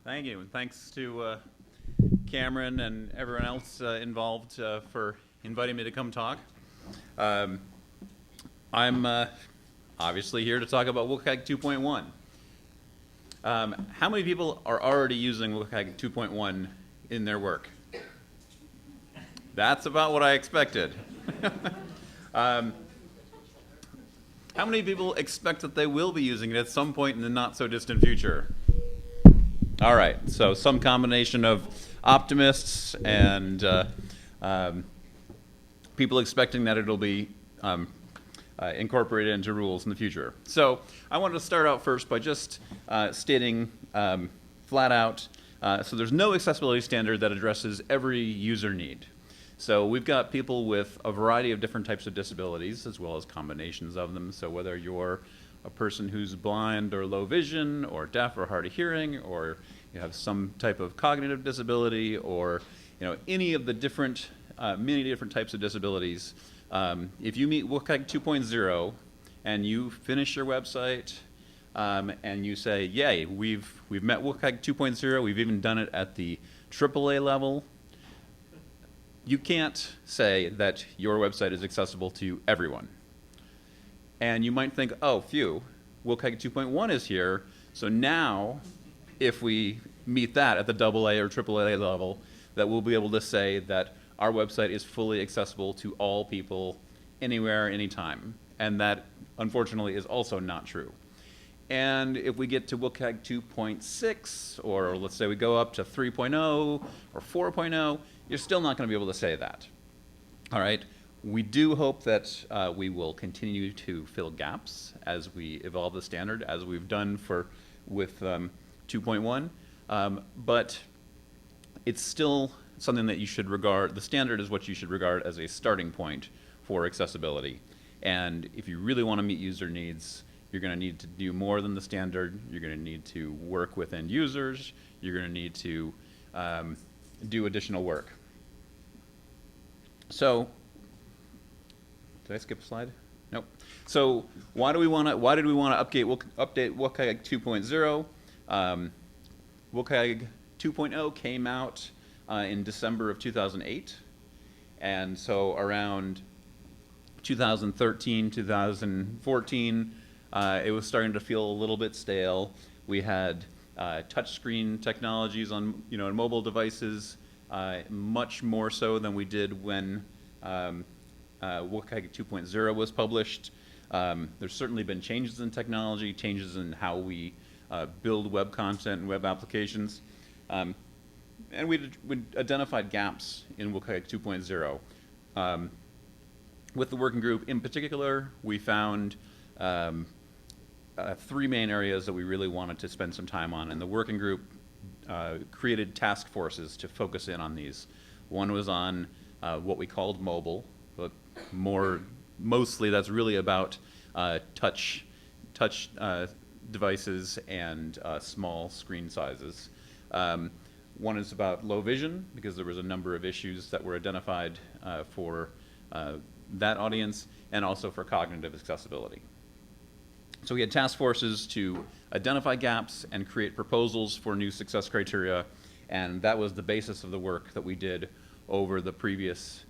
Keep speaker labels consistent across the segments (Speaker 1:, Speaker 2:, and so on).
Speaker 1: Thank you, and thanks to Cameron and everyone else involved for inviting me to come talk. I'm obviously here to talk about WCAG 2.1. How many people are already using WCAG 2.1 in their work? That's about what I expected. How many people expect that they will be using it at some point in the not-so-distant future? All right, so some combination of optimists and people expecting that it'll be incorporated into rules in the future. So I wanted to start out first by just stating flat out, so there's no accessibility standard that addresses every user need. So we've got people with a variety of different types of disabilities as well as combinations of them. So whether you're a person who's blind or low vision or deaf or hard of hearing, or you have some type of cognitive disability, or any of the different, many different types of disabilities, if you meet WCAG 2.0 and you finish your website and you say, yay, we've met WCAG 2.0, we've even done it at the AAA level, you can't say that your website is accessible to everyone. And you might think, oh, phew, WCAG 2.1 is here, so now if we meet that at the AA or AAA level, that we'll be able to say that our website is fully accessible to all people, anywhere, anytime. And that, unfortunately, is also not true. And if we get to WCAG 2.6, or let's say we go up to 3.0 or 4.0, you're still not going to be able to say that. All right? We do hope that we will continue to fill gaps as we evolve the standard, as we've done with 2.1, but it's still something that you should regard, the standard is what you should regard as a starting point for accessibility. And if you really want to meet user needs, you're going to need to do more than the standard. You're going to need to work with end users. You're going to need to do additional work. So, did I skip a slide? Nope. So why did we want to update WCAG 2.0? WCAG 2.0 came out in December of 2008, and so around 2013, 2014, it was starting to feel a little bit stale. We had touchscreen technologies on on mobile devices, much more so than we did when WCAG 2.0 was published. There's certainly been changes in technology, changes in how we build web content and web applications. And we identified gaps in WCAG 2.0. With the working group in particular, we found three main areas that we really wanted to spend some time on, and the working group created task forces to focus in on these. One was on what we called mobile, but mostly that's really about touch devices and small screen sizes. One is about low vision, because there was a number of issues that were identified for that audience, and also for cognitive accessibility. So we had task forces to identify gaps and create proposals for new success criteria, and that was the basis of the work that we did over the previous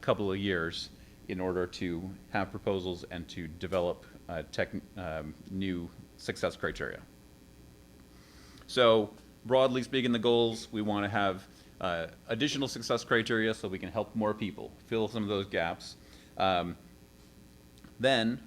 Speaker 1: couple of years in order to have proposals and to develop new success criteria. So broadly speaking, the goals, we want to have additional success criteria so we can help more people fill some of those gaps. Then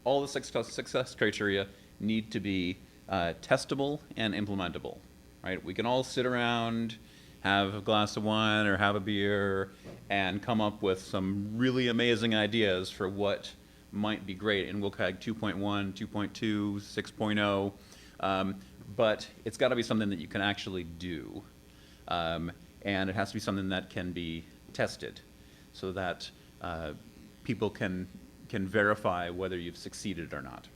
Speaker 1: all the success criteria need to be testable and implementable, right? We can all sit around, have a glass of wine or have a beer, and come up with some really amazing ideas for what might be great in WCAG 2.1, 2.2, 6.0, but it's got to be something that you can actually do, and it has to be something that can be tested so that people can verify whether you've succeeded or not.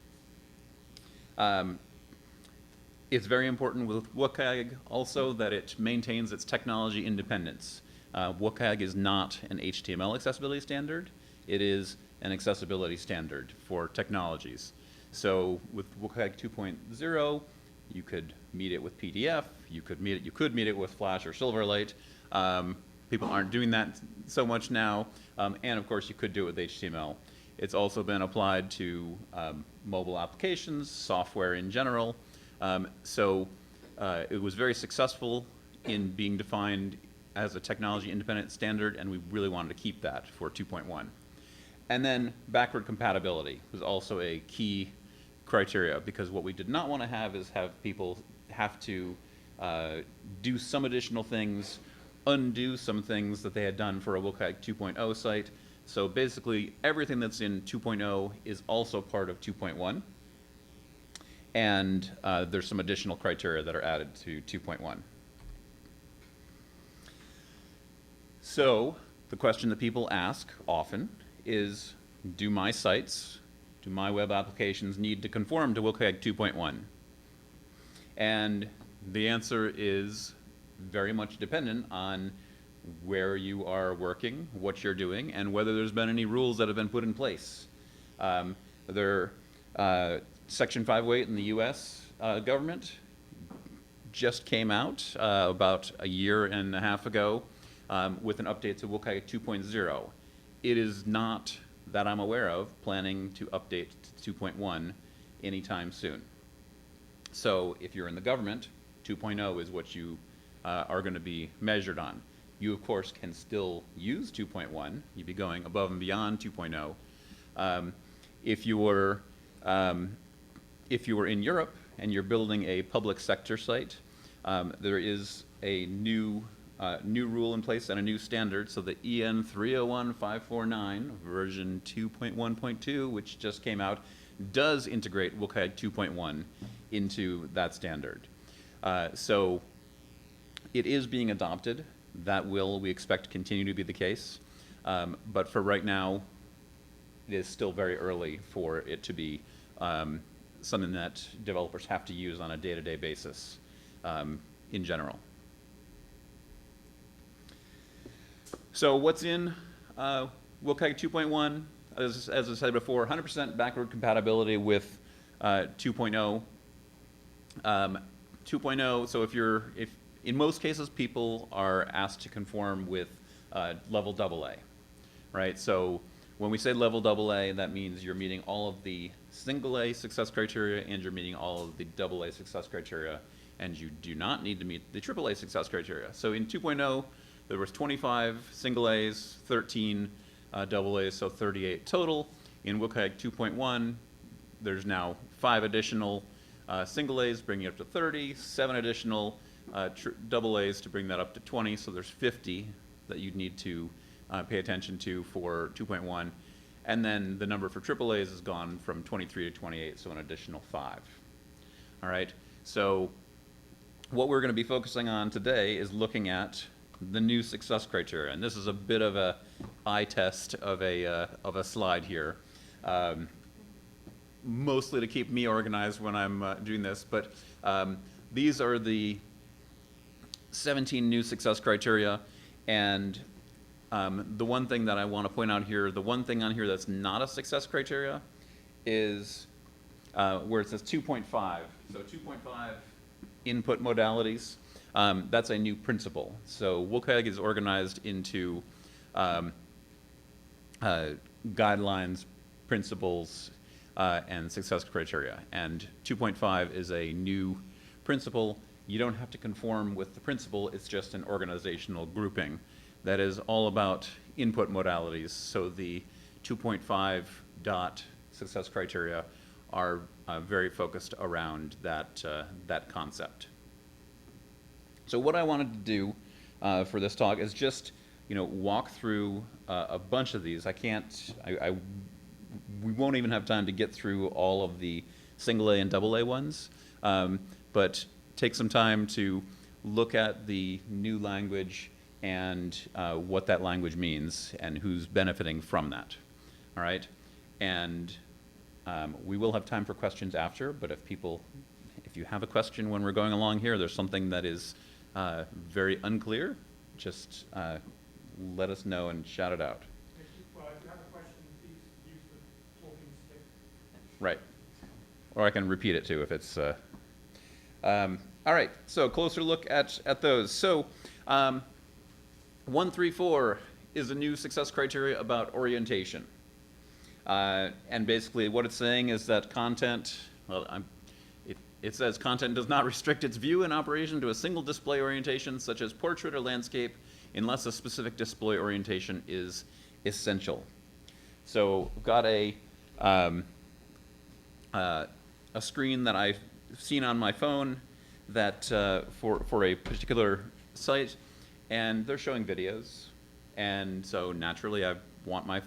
Speaker 1: It's very important with WCAG also that it maintains its technology independence. WCAG is not an HTML accessibility standard. It is an accessibility standard for technologies. So with WCAG 2.0, You could meet it with PDF. You could meet it with Flash or Silverlight. People aren't doing that so much now. And of course, you could do it with HTML. It's also been applied to mobile applications, software in general. So it was very successful in being defined as a technology-independent standard, and we really wanted to keep that for 2.1. And then backward compatibility was also a key criteria, because what we did not want to have is have people have to do some additional things, undo some things that they had done for a WCAG 2.0 site. So basically, everything that's in 2.0 is also part of 2.1. And there's some additional criteria that are added to 2.1. So the question that people ask often is, do my sites, do my web applications need to conform to WCAG 2.1? And the answer is very much dependent on where you are working, what you're doing, and whether there's been any rules that have been put in place. Section 508 in the US government just came out about a year and a half ago with an update to WCAG 2.0. It is not, that I'm aware of, planning to update to 2.1 anytime soon. So if you're in the government, 2.0 is what you are going to be measured on. You, of course, can still use 2.1. You'd be going above and beyond 2.0. If you were in Europe and you're building a public sector site, there is a new rule in place and a new standard. So the EN 301549 version 2.1.2, which just came out, does integrate WCAG 2.1 into that standard. So it is being adopted. That will, we expect, continue to be the case. But for right now, it is still very early for it to be something that developers have to use on a day-to-day basis in general. So what's in WCAG 2.1? As I said before, 100% backward compatibility with 2.0. 2.0, so if in most cases people are asked to conform with level AA, right? So when we say level AA, that means you're meeting all of the single A success criteria and you're meeting all of the AA success criteria, and you do not need to meet the AAA success criteria. So in 2.0, there was 25 single A's, 13 AA's, so 38 total. In WCAG 2.1, there's now 5 additional single A's, bringing it up to 30, 7 additional AA's to bring that up to 20, so there's 50 that you'd need to pay attention to for 2.1. And then the number for AAA's has gone from 23 to 28, so an additional 5. All right, so what we're going to be focusing on today is looking at the new success criteria, and this is a bit of a eye test of a slide here, mostly to keep me organized when I'm doing this. But these are the 17 new success criteria, and the one thing that I want to point out here, the one thing on here that's not a success criteria is where it says 2.5. So 2.5 input modalities. That's a new principle. So WCAG is organized into guidelines, principles, and success criteria. And 2.5 is a new principle. You don't have to conform with the principle. It's just an organizational grouping that is all about input modalities. So the 2.5 dot success criteria are very focused around that, that concept. So what I wanted to do for this talk is just, walk through a bunch of these. We won't even have time to get through all of the single A and double A ones, but take some time to look at the new language and what that language means and who's benefiting from that. All right, and we will have time for questions after, but if you have a question when we're going along here, there's something that is very unclear, just let us know and shout it out.
Speaker 2: Well, if you have a question, please use the talking stick.
Speaker 1: Right. Or I can repeat it too if it's... All right, so closer look at those. So 134 is a new success criteria about orientation. And basically what it's saying is that content, well, it says content does not restrict its view and operation to a single display orientation, such as portrait or landscape, unless a specific display orientation is essential. So we've got a screen that I've seen on my phone that for a particular site, and they're showing videos, and so naturally I want my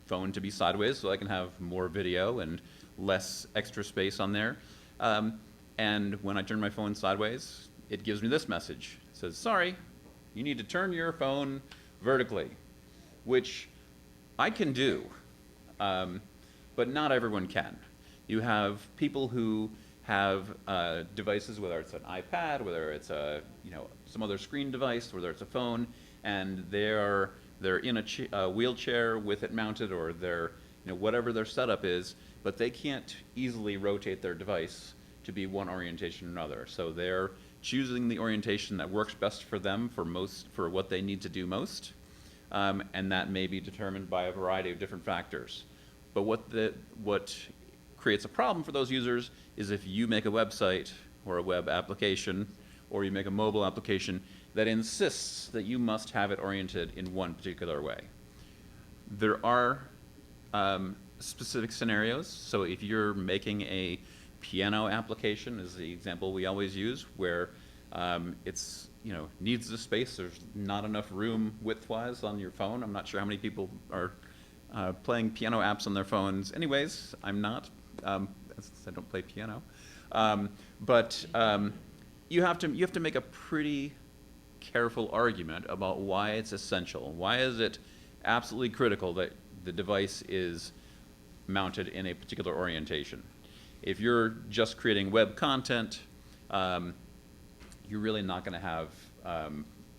Speaker 1: phone to be sideways so I can have more video and less extra space on there. And when I turn my phone sideways, it gives me this message. It says, sorry, you need to turn your phone vertically, which I can do, but not everyone can. You have people who have devices, whether it's an iPad, whether it's some other screen device, whether it's a phone, and they're in a wheelchair with it mounted, or they're whatever their setup is, but they can't easily rotate their device to be one orientation or another. So they're choosing the orientation that works best for them for what they need to do most, and that may be determined by a variety of different factors. But what creates a problem for those users is if you make a website or a web application, or you make a mobile application that insists that you must have it oriented in one particular way. There are specific scenarios. So if you're making a piano application, is the example we always use, where it's needs the space. There's not enough room width-wise on your phone. I'm not sure how many people are playing piano apps on their phones. Anyways, I'm not. I don't play piano. But you have to make a pretty careful argument about why it's essential. Why is it absolutely critical that the device is mounted in a particular orientation? If you're just creating web content, you're really not going to have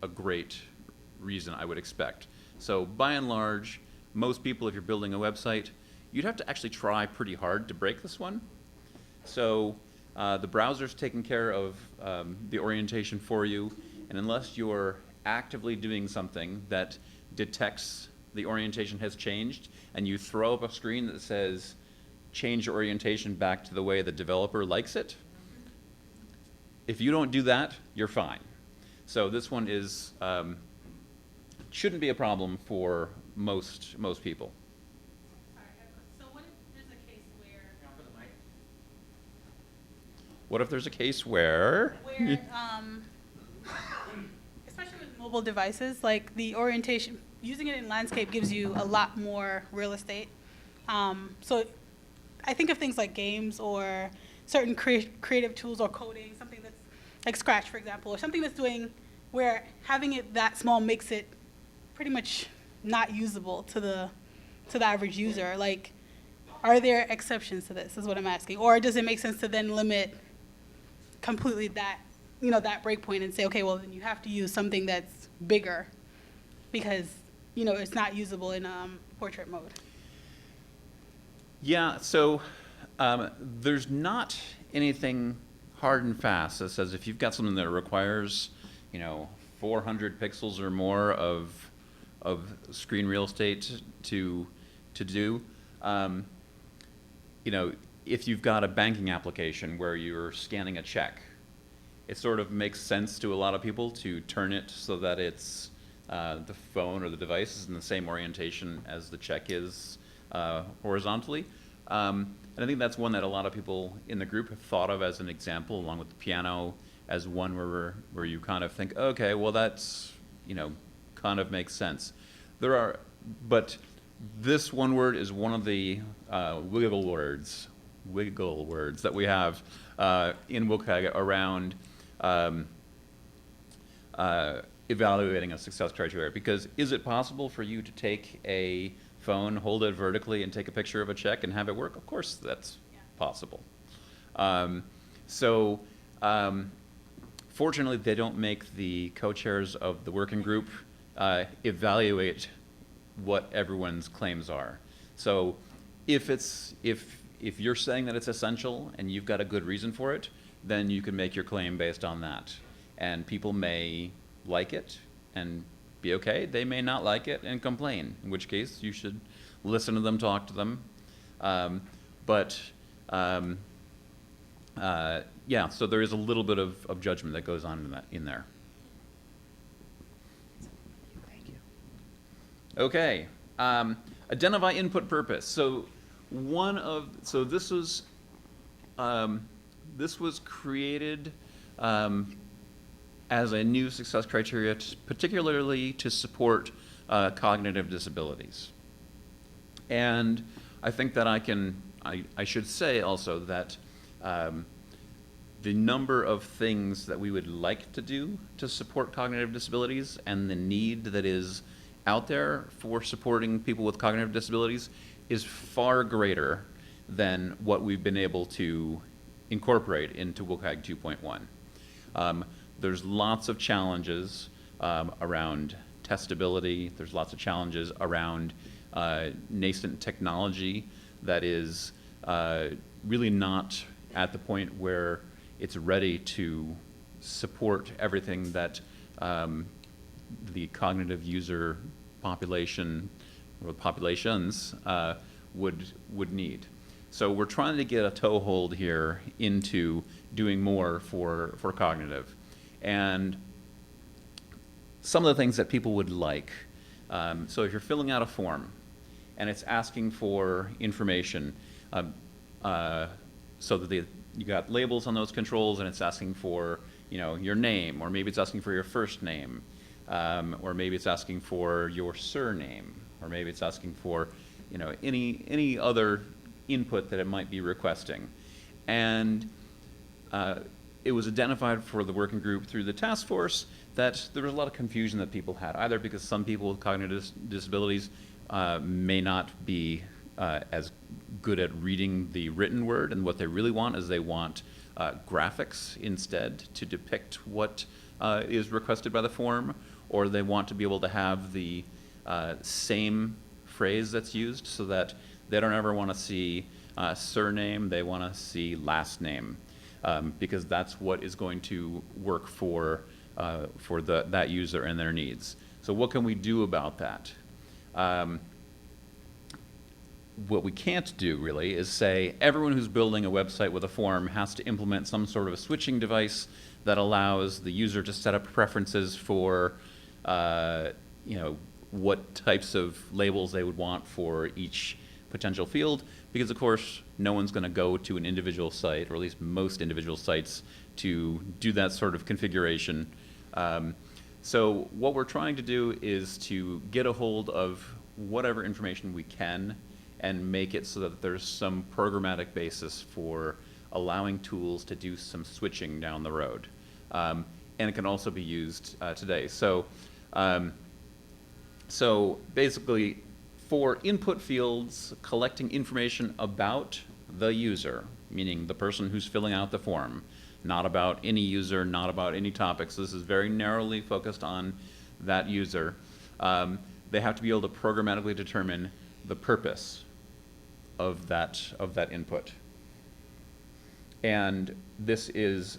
Speaker 1: a great reason, I would expect. So by and large, most people, if you're building a website, you'd have to actually try pretty hard to break this one. So the browser's taking care of the orientation for you, and unless you're actively doing something that detects the orientation has changed, and you throw up a screen that says, change your orientation back to the way the developer likes it, if you don't do that, you're fine. So this one is shouldn't be a problem for most people.
Speaker 3: So what if there's a case where...
Speaker 1: What if there's a case where
Speaker 3: especially with mobile devices, like the orientation, using it in landscape gives you a lot more real estate. So I think of things like games or certain creative tools or coding, something that's like Scratch, for example, or something that's doing where having it that small makes it pretty much not usable to the average user. Like, are there exceptions to this, is what I'm asking? Or does it make sense to then limit completely that, that breakpoint and say, okay, well, then you have to use something that's bigger because, it's not usable in portrait mode?
Speaker 1: Yeah, so there's not anything hard and fast that says if you've got something that requires, 400 pixels or more of screen real estate to do, if you've got a banking application where you're scanning a check, it sort of makes sense to a lot of people to turn it so that it's the phone or the device is in the same orientation as the check is horizontally. And I think that's one that a lot of people in the group have thought of as an example, along with the piano, as one where you kind of think, okay, well that's, kind of makes sense. But this one word is one of the wiggle words that we have in WCAG around evaluating a success criteria. Because is it possible for you to take a phone, hold it vertically, and take a picture of a check and have it work? Of course that's possible. Fortunately, they don't make the co-chairs of the working group evaluate what everyone's claims are. So if you're saying that it's essential and you've got a good reason for it, then you can make your claim based on that. And people may like it and be okay. They may not like it and complain, in which case you should listen to them, talk to them. Yeah, so there is a little bit of judgment that goes on in there. Thank you. Okay, identify input purpose. So this was created as a new success criteria, particularly to support cognitive disabilities. And I think that I should say also that the number of things that we would like to do to support cognitive disabilities and the need that is out there for supporting people with cognitive disabilities is far greater than what we've been able to incorporate into WCAG 2.1. There's lots of challenges around testability. There's lots of challenges around nascent technology that is really not at the point where it's ready to support everything that the cognitive user population or populations would need. So we're trying to get a toehold here into doing more for cognitive. And some of the things that people would like. So if you're filling out a form and it's asking for information, so that you got labels on those controls and it's asking for your name, or maybe it's asking for your first name, or maybe it's asking for your surname, or maybe it's asking for any other input that it might be requesting. And it was identified for the working group through the task force that there was a lot of confusion that people had, either because some people with cognitive disabilities may not be as good at reading the written word, and what they really want is they want graphics instead to depict what is requested by the form, or they want to be able to have the same phrase that's used, so that they don't ever want to see surname, they want to see last name, because that's what is going to work for that user and their needs. So what can we do about that? What we can't do really is say everyone who's building a website with a form has to implement some sort of a switching device that allows the user to set up preferences for what types of labels they would want for each potential field, because of course no one's going to go to an individual site, or at least most individual sites, to do that sort of configuration. So what we're trying to do is to get a hold of whatever information we can and make it so that there's some programmatic basis for allowing tools to do some switching down the road. And it can also be used today. So basically, for input fields, collecting information about the user, meaning the person who's filling out the form, not about any user, not about any topics. This is very narrowly focused on that user. They have to be able to programmatically determine the purpose of that input. And this is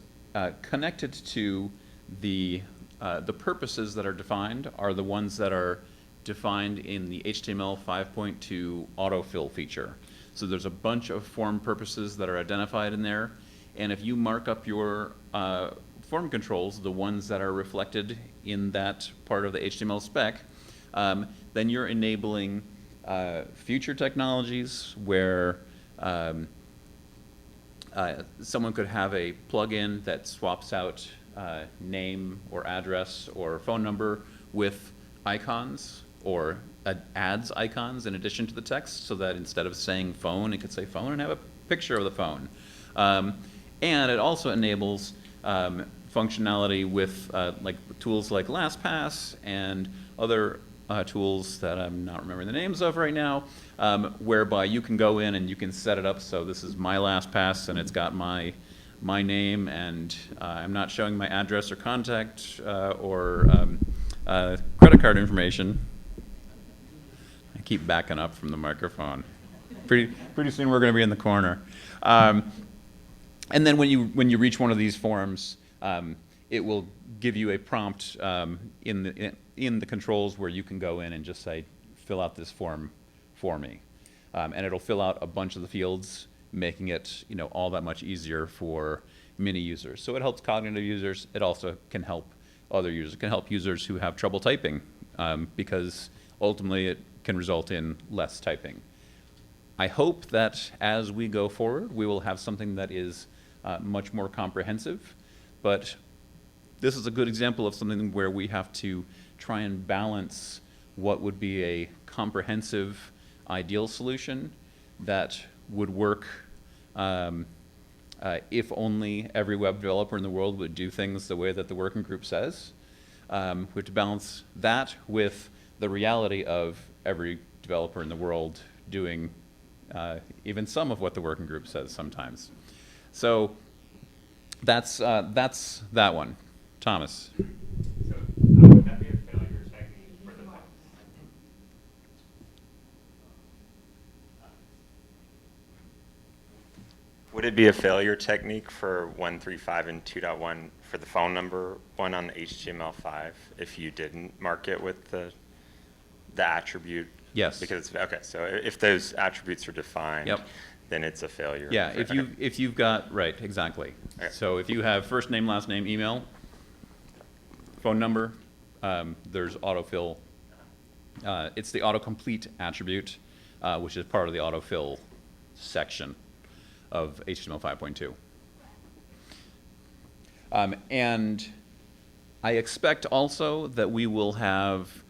Speaker 1: connected to the purposes that are defined are the ones that are defined in the HTML 5.2 autofill feature. So there's a bunch of form purposes that are identified in there, and if you mark up your form controls, the ones that are reflected in that part of the HTML spec, then you're enabling future technologies where someone could have a plugin that swaps out name or address or phone number with icons, or adds icons in addition to the text, so that instead of saying phone, it could say phone and have a picture of the phone. And it also enables functionality with like tools like LastPass and other tools that I'm not remembering the names of right now, whereby you can go in and you can set it up so this is my LastPass and it's got my name, and I'm not showing my address or contact or credit card information. I keep backing up from the microphone. Pretty soon we're going to be in the corner. And then when you reach one of these forms, it will give you a prompt in the controls where you can go in and just say, fill out this form for me. And it'll fill out a bunch of the fields, making it all that much easier for many users. So it helps cognitive users. It also can help other users. It can help users who have trouble typing, because ultimately it can result in less typing. I hope that as we go forward, we will have something that is much more comprehensive, but this is a good example of something where we have to try and balance what would be a comprehensive ideal solution that would work if only every web developer in the world would do things the way that the working group says. We have to balance that with the reality of every developer in the world doing even some of what the working group says sometimes. So that's that one. Thomas.
Speaker 4: So would that be a failure technique for the Would it be a failure technique for 1.3.5 and 2.1 for the phone number one on the HTML5 if you didn't mark it with the attribute?
Speaker 1: Yes.
Speaker 4: Because okay, so if those attributes are defined,
Speaker 1: Yep.
Speaker 4: then it's a failure.
Speaker 1: Yeah, if you've got, right, exactly.
Speaker 4: Okay.
Speaker 1: So if you have first name, last name, email, phone number, there's autofill. It's the autocomplete attribute, which is part of the autofill section of HTML 5.2. And I expect also that we will have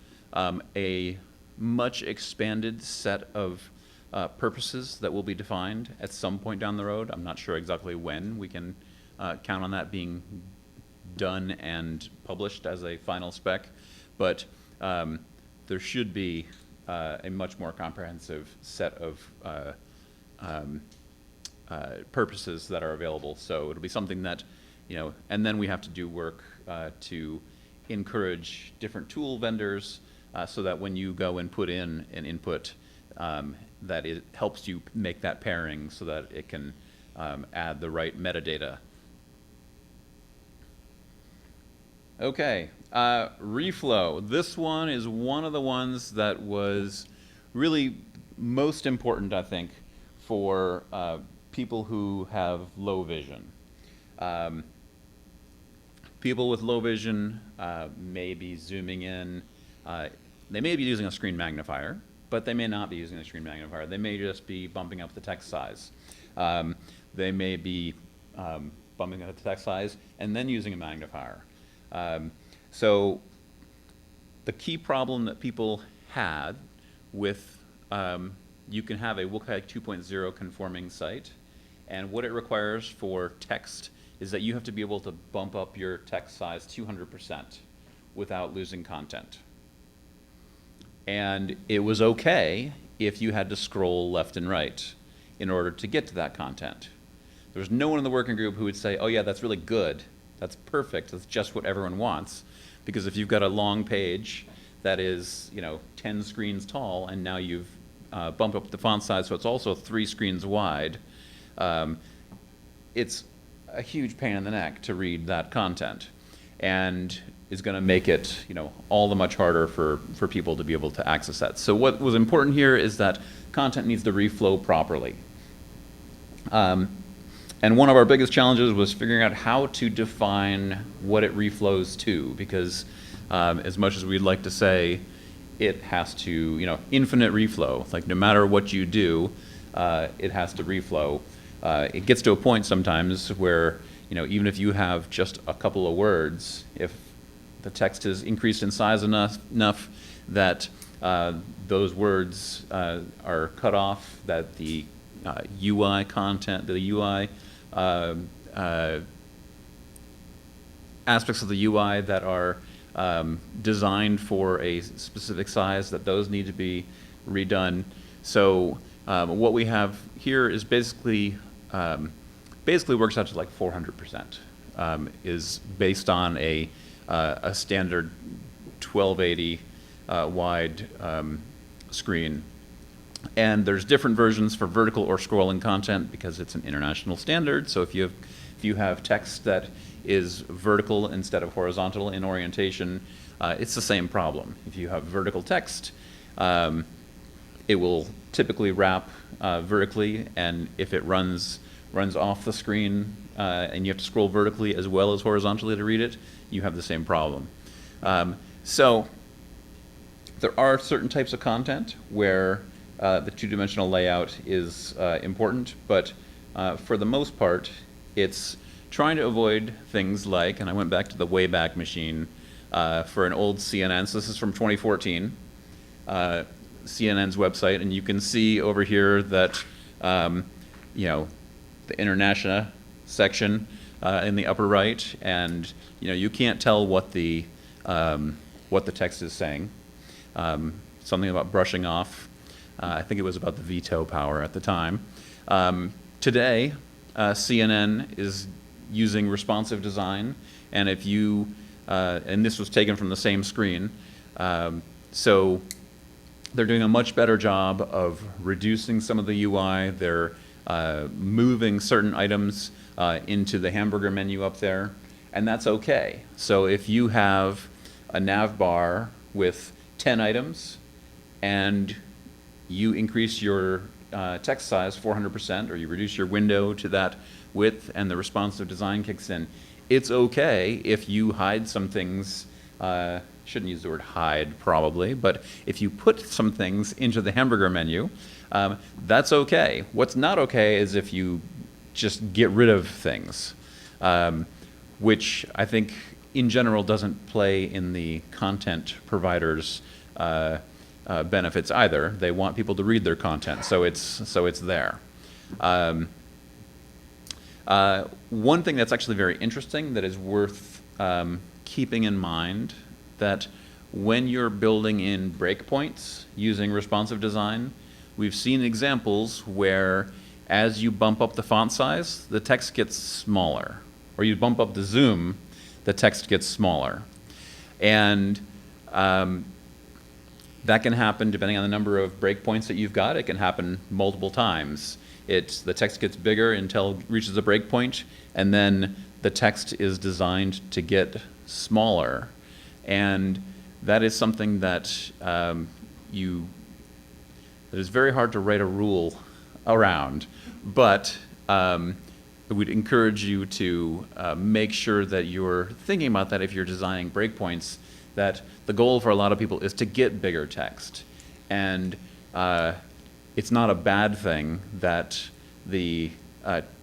Speaker 1: a much expanded set of purposes that will be defined at some point down the road. I'm not sure exactly when we can count on that being done and published as a final spec, but there should be a much more comprehensive set of purposes that are available. So it'll be something that, and then we have to do work to encourage different tool vendors so that when you go and put in an input, that it helps you make that pairing so that it can add the right metadata. Okay, reflow. This one is one of the ones that was really most important, I think, for people who have low vision. People with low vision may be zooming in. They may be using a screen magnifier, but they may not be using a screen magnifier. They may just be bumping up the text size. They may be bumping up the text size and then using a magnifier. So the key problem that people had with, you can have a WCAG 2.0 conforming site, and what it requires for text is that you have to be able to bump up your text size 200% without losing content. And it was okay if you had to scroll left and right in order to get to that content. There was no one in the working group who would say, oh yeah, that's really good. That's perfect. That's just what everyone wants. Because if you've got a long page that is 10 screens tall and now you've bumped up the font size so it's also 3 screens wide, it's a huge pain in the neck to read that content, and is going to make it all the much harder for people to be able to access that. So what was important here is that content needs to reflow properly. And one of our biggest challenges was figuring out how to define what it reflows to, because as much as we'd like to say it has to, infinite reflow, like no matter what you do, it has to reflow. It gets to a point sometimes where, even if you have just a couple of words, if the text is increased in size enough that those words are cut off, that the UI content, the UI aspects of the UI that are designed for a specific size, that those need to be redone. So what we have here is basically works out to like 400%. Is based on a standard 1280 wide screen. And there's different versions for vertical or scrolling content because it's an international standard. So if you have text that is vertical instead of horizontal in orientation, it's the same problem. If you have vertical text, it will typically wrap vertically, and if it runs off the screen and you have to scroll vertically as well as horizontally to read it, you have the same problem. So there are certain types of content where the two-dimensional layout is important, but for the most part, it's trying to avoid things like, and I went back to the Wayback Machine for an old CNN, so this is from 2014, CNN's website, and you can see over here that, the International section in the upper right, and you can't tell what the text is saying. Something about brushing off. I think it was about the veto power at the time. Today, CNN is using responsive design, and if you, and this was taken from the same screen, so they're doing a much better job of reducing some of the UI. They're moving certain items into the hamburger menu up there, and that's okay. So if you have a nav bar with 10 items and you increase your text size 400%, or you reduce your window to that width and the responsive design kicks in, it's okay if you hide some things. Shouldn't use the word hide probably, but if you put some things into the hamburger menu, that's okay. What's not okay is if you just get rid of things, which I think in general doesn't play in the content providers' benefits either. They want people to read their content, so it's there. One thing that's actually very interesting that is worth keeping in mind, that when you're building in breakpoints using responsive design, we've seen examples where as you bump up the font size, the text gets smaller, or you bump up the zoom, the text gets smaller. And that can happen depending on the number of breakpoints that you've got. It can happen multiple times. The text gets bigger until it reaches a breakpoint, and then the text is designed to get smaller. And that is something that that is very hard to write a rule around, but we'd encourage you to make sure that you're thinking about that if you're designing breakpoints, that the goal for a lot of people is to get bigger text. And it's not a bad thing that the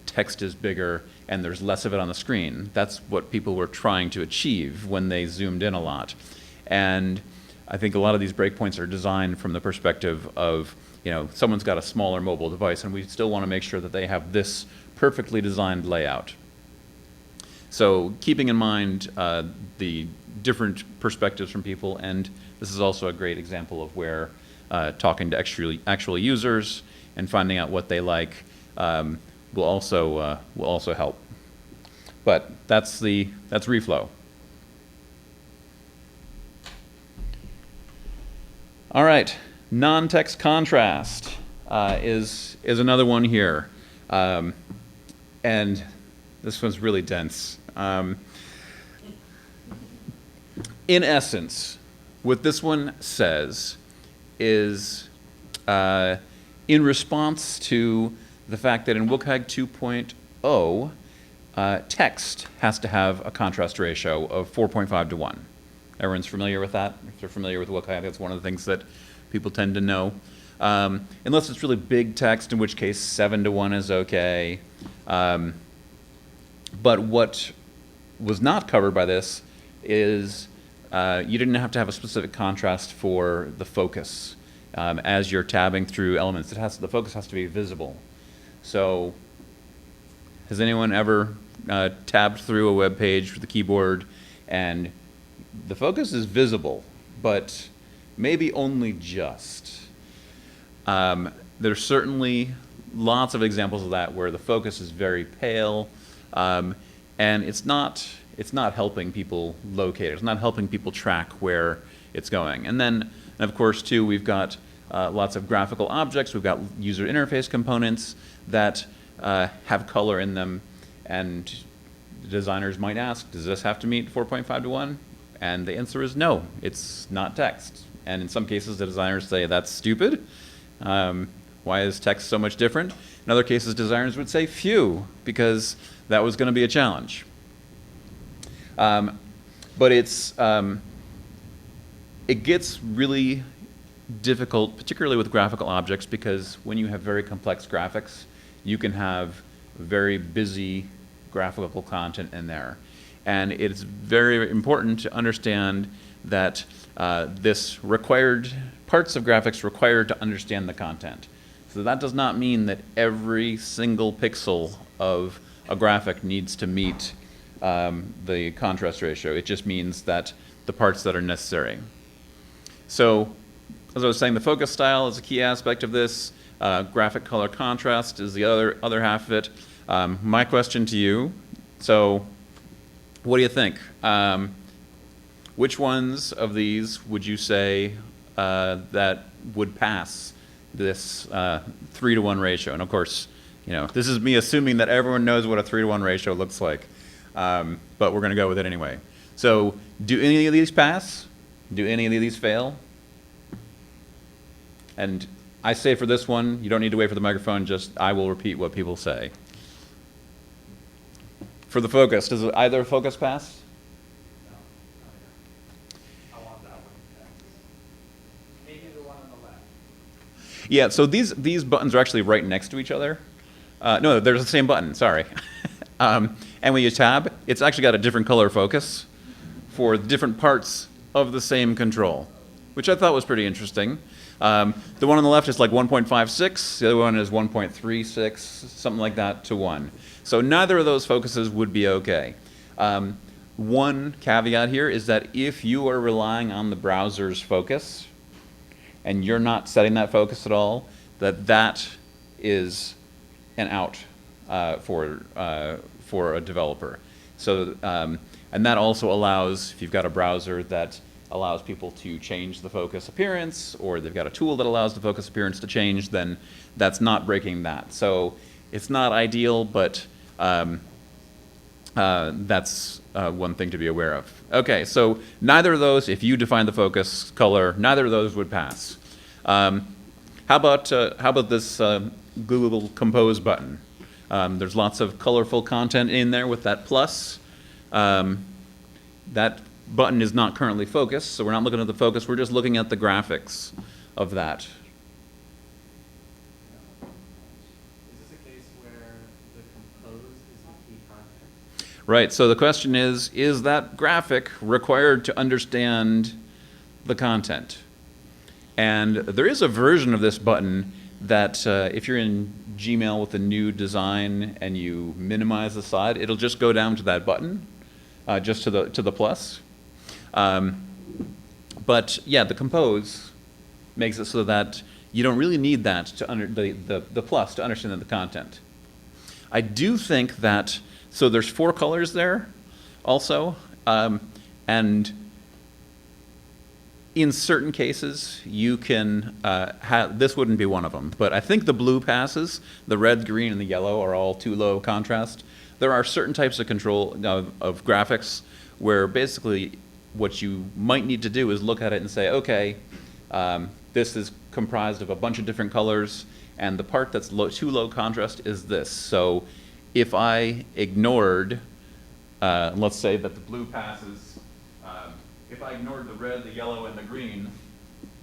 Speaker 1: text is bigger and there's less of it on the screen. That's what people were trying to achieve when they zoomed in a lot. And I think a lot of these breakpoints are designed from the perspective of, someone's got a smaller mobile device and we still want to make sure that they have this perfectly designed layout. So keeping in mind the different perspectives from people, and this is also a great example of where talking to actual users and finding out what they like will also help. But that's reflow. All right, non-text contrast is another one here, and this one's really dense. In essence, what this one says is in response to the fact that in WCAG 2.0, text has to have a contrast ratio of 4.5 to 1. Everyone's familiar with that? If they're familiar with WCAG, that's one of the things that people tend to know. Unless it's really big text, in which case 7 to 1 is okay. But what was not covered by this is you didn't have to have a specific contrast for the focus. As you're tabbing through elements, the focus has to be visible. So has anyone ever tabbed through a web page with the keyboard and the focus is visible, but maybe only just? There's certainly lots of examples of that where the focus is very pale, and it's not helping people locate it. It's not helping people track where it's going. And then, of course, too, we've got lots of graphical objects. We've got user interface components that have color in them. And designers might ask, does this have to meet 4.5 to 1? And the answer is no, it's not text. And in some cases, the designers say, that's stupid. Why is text so much different? In other cases, designers would say, phew, because that was going to be a challenge. But it gets really difficult, particularly with graphical objects, because when you have very complex graphics, you can have very busy graphical content in there. And it's very important to understand that this required, parts of graphics required to understand the content. So that does not mean that every single pixel of a graphic needs to meet the contrast ratio. It just means that the parts that are necessary. So, as I was saying, the focus style is a key aspect of this. Graphic color contrast is the other half of it. My question to you, so what do you think? Which ones of these would you say that would pass this 3-to-1 ratio? And of course, you know, this is me assuming that everyone knows what a 3-to-1 ratio looks like, but we're going to go with it anyway. So, do any of these pass? Do any of these fail? And I say for this one, you don't need to wait for the microphone, just I will repeat what people say. For the focus, does either focus pass?
Speaker 2: I want that one. Maybe the one on the left.
Speaker 1: Yeah, so these buttons are actually right next to each other. No, they're the same button, sorry. And when you tab, it's actually got a different color focus for different parts of the same control, which I thought was pretty interesting. The one on the left is like 1.56, the other one is 1.36, something like that to 1. So neither of those focuses would be okay. One caveat here is that if you are relying on the browser's focus and you're not setting that focus at all, that is an out for a developer. So, and that also allows, if you've got a browser that allows people to change the focus appearance, or they've got a tool that allows the focus appearance to change, then that's not breaking that. So it's not ideal, but that's one thing to be aware of. Okay, so neither of those, if you define the focus color, neither of those would pass. How about this Google Compose button? There's lots of colorful content in there with that plus. That button is not currently focused, so we're not looking at the focus, we're just looking at the graphics of that.
Speaker 5: Is this a case where the compose is the key content?
Speaker 1: Right, so the question is that graphic required to understand the content? And there is a version of this button that if you're in Gmail with a new design and you minimize the side, it'll just go down to that button, just to the plus. But yeah, the compose makes it so that you don't really need that to the plus to understand the content. I do think that, so there's 4 colors there also, and in certain cases you can this wouldn't be one of them, but I think the blue passes. The red, green, and the yellow are all too low contrast. There are certain types of control of graphics where basically what you might need to do is look at it and say, okay, this is comprised of a bunch of different colors, and the part that's too low contrast is this. So if I ignored, let's say that the blue passes, if I ignored the red, the yellow, and the green,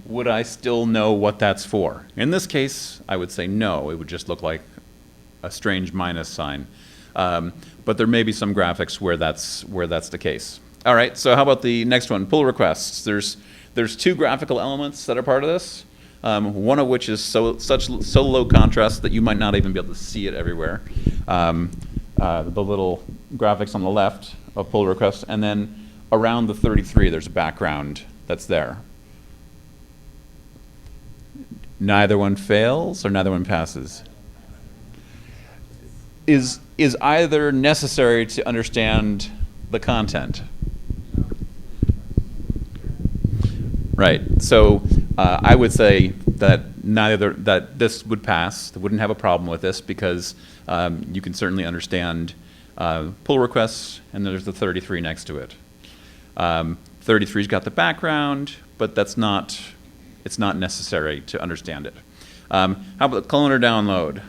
Speaker 1: would I still know what that's for? In this case, I would say no. It would just look like a strange minus sign. But there may be some graphics where that's the case. All right, so how about the next one, pull requests. There's 2 graphical elements that are part of this, one of which is so low contrast that you might not even be able to see it everywhere. The little graphics on the left of pull requests, and then around the 33 there's a background that's there. Neither one fails or neither one passes? Is either necessary to understand the content? Right, so I would say that this would pass. They wouldn't have a problem with this because you can certainly understand pull requests, and there's the 33 next to it. 33's got the background, but it's not necessary to understand it. How about clone or download?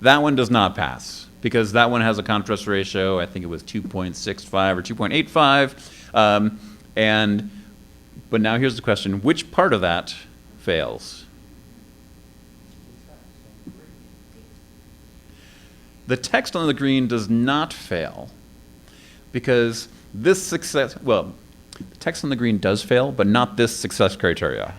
Speaker 1: That one does not pass because that one has a contrast ratio. I think it was 2.65 or 2.85. But now here's the question: which part of that fails? The text on the green does not fail because this success. Well, the text on the green does fail, but not this success criteria.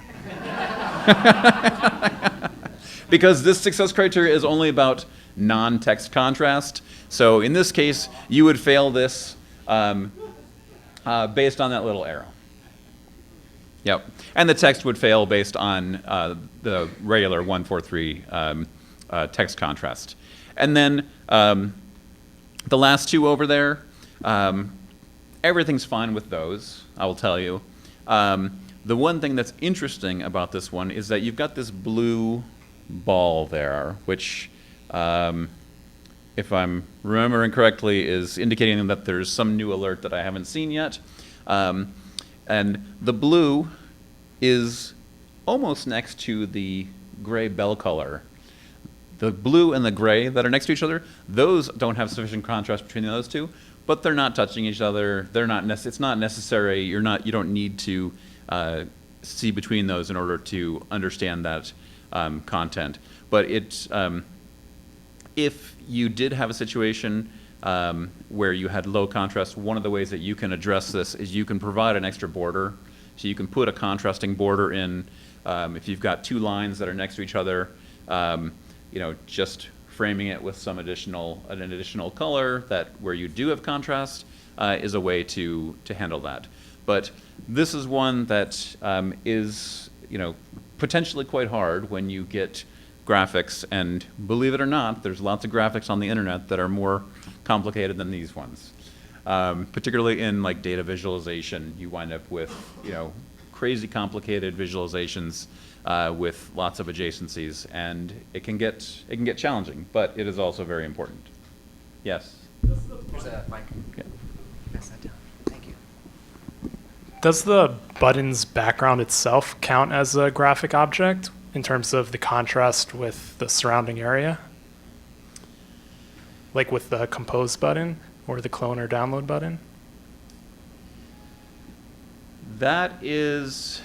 Speaker 1: Because this success criteria is only about non-text contrast. So in this case, you would fail this based on that little arrow. Yep. And the text would fail based on the regular 143 text contrast. And then the last two over there, everything's fine with those, I will tell you. The one thing that's interesting about this one is that you've got this blue ball there, which, if I'm remembering correctly, is indicating that there's some new alert that I haven't seen yet. And the blue is almost next to the gray bell color. The blue and the gray that are next to each other, those don't have sufficient contrast between those two, but they're not touching each other. They're not. It's not necessary. You don't need to see between those in order to understand that content. But if you did have a situation where you had low contrast, one of the ways that you can address this is you can provide an extra border. So you can put a contrasting border in if you've got two lines that are next to each other. Just framing it with an additional color that where you do have contrast is a way to handle that. But this is one that is potentially quite hard when you get graphics, and believe it or not, there's lots of graphics on the internet that are more complicated than these ones. Particularly in like data visualization, you wind up with crazy complicated visualizations with lots of adjacencies, and it can get challenging, but it is also very important. Yes.
Speaker 6: There's a mic.
Speaker 1: Yeah.
Speaker 6: Pass that down. Thank you.
Speaker 7: Does the button's background itself count as a graphic object in terms of the contrast with the surrounding area? Like with the compose button or the clone or download button?
Speaker 1: That is,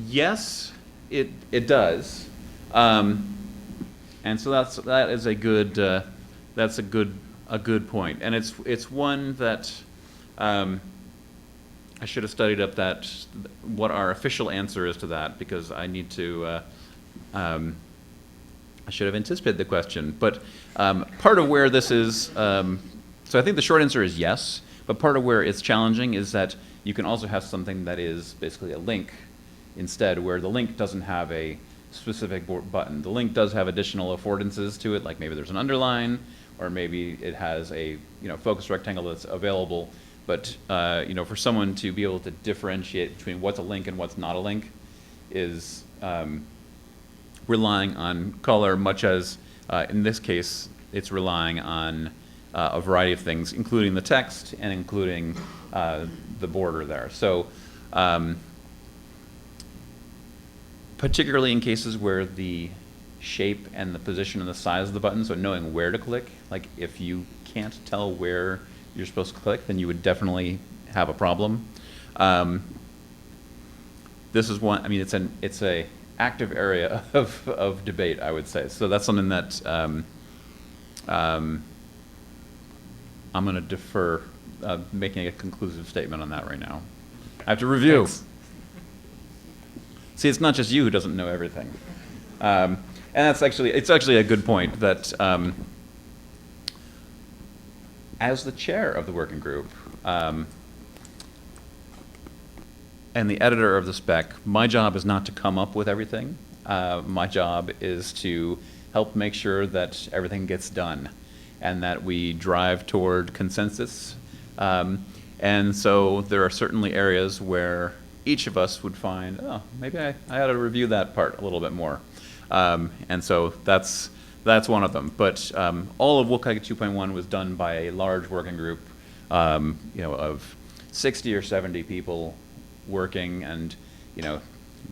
Speaker 1: yes, it does, and so that is a good that's a good point, and it's one that I should have studied up what our official answer is to that, because I need to I should have anticipated the question, but part of where this is, so I think the short answer is yes. But part of where it's challenging is that you can also have something that is basically a link instead, where the link doesn't have a specific button. The link does have additional affordances to it, like maybe there's an underline, or maybe it has a focus rectangle that's available. But for someone to be able to differentiate between what's a link and what's not a link is relying on color, much as in this case it's relying on a variety of things, including the text and including the border there. So particularly in cases where the shape and the position and the size of the button, so knowing where to click, like if you can't tell where you're supposed to click, then you would definitely have a problem. This is one, it's a active area of debate, I would say. So that's something that I'm going to defer making a conclusive statement on that right now. I have to review.
Speaker 7: Thanks.
Speaker 1: See, it's not just you who doesn't know everything. And it's actually a good point that as the chair of the working group and the editor of the spec, my job is not to come up with everything. My job is to help make sure that everything gets done and that we drive toward consensus. And so there are certainly areas where each of us would find, oh, maybe I ought to review that part a little bit more. And so that's one of them. But all of WCAG 2.1 was done by a large working group, of 60 or 70 people working, and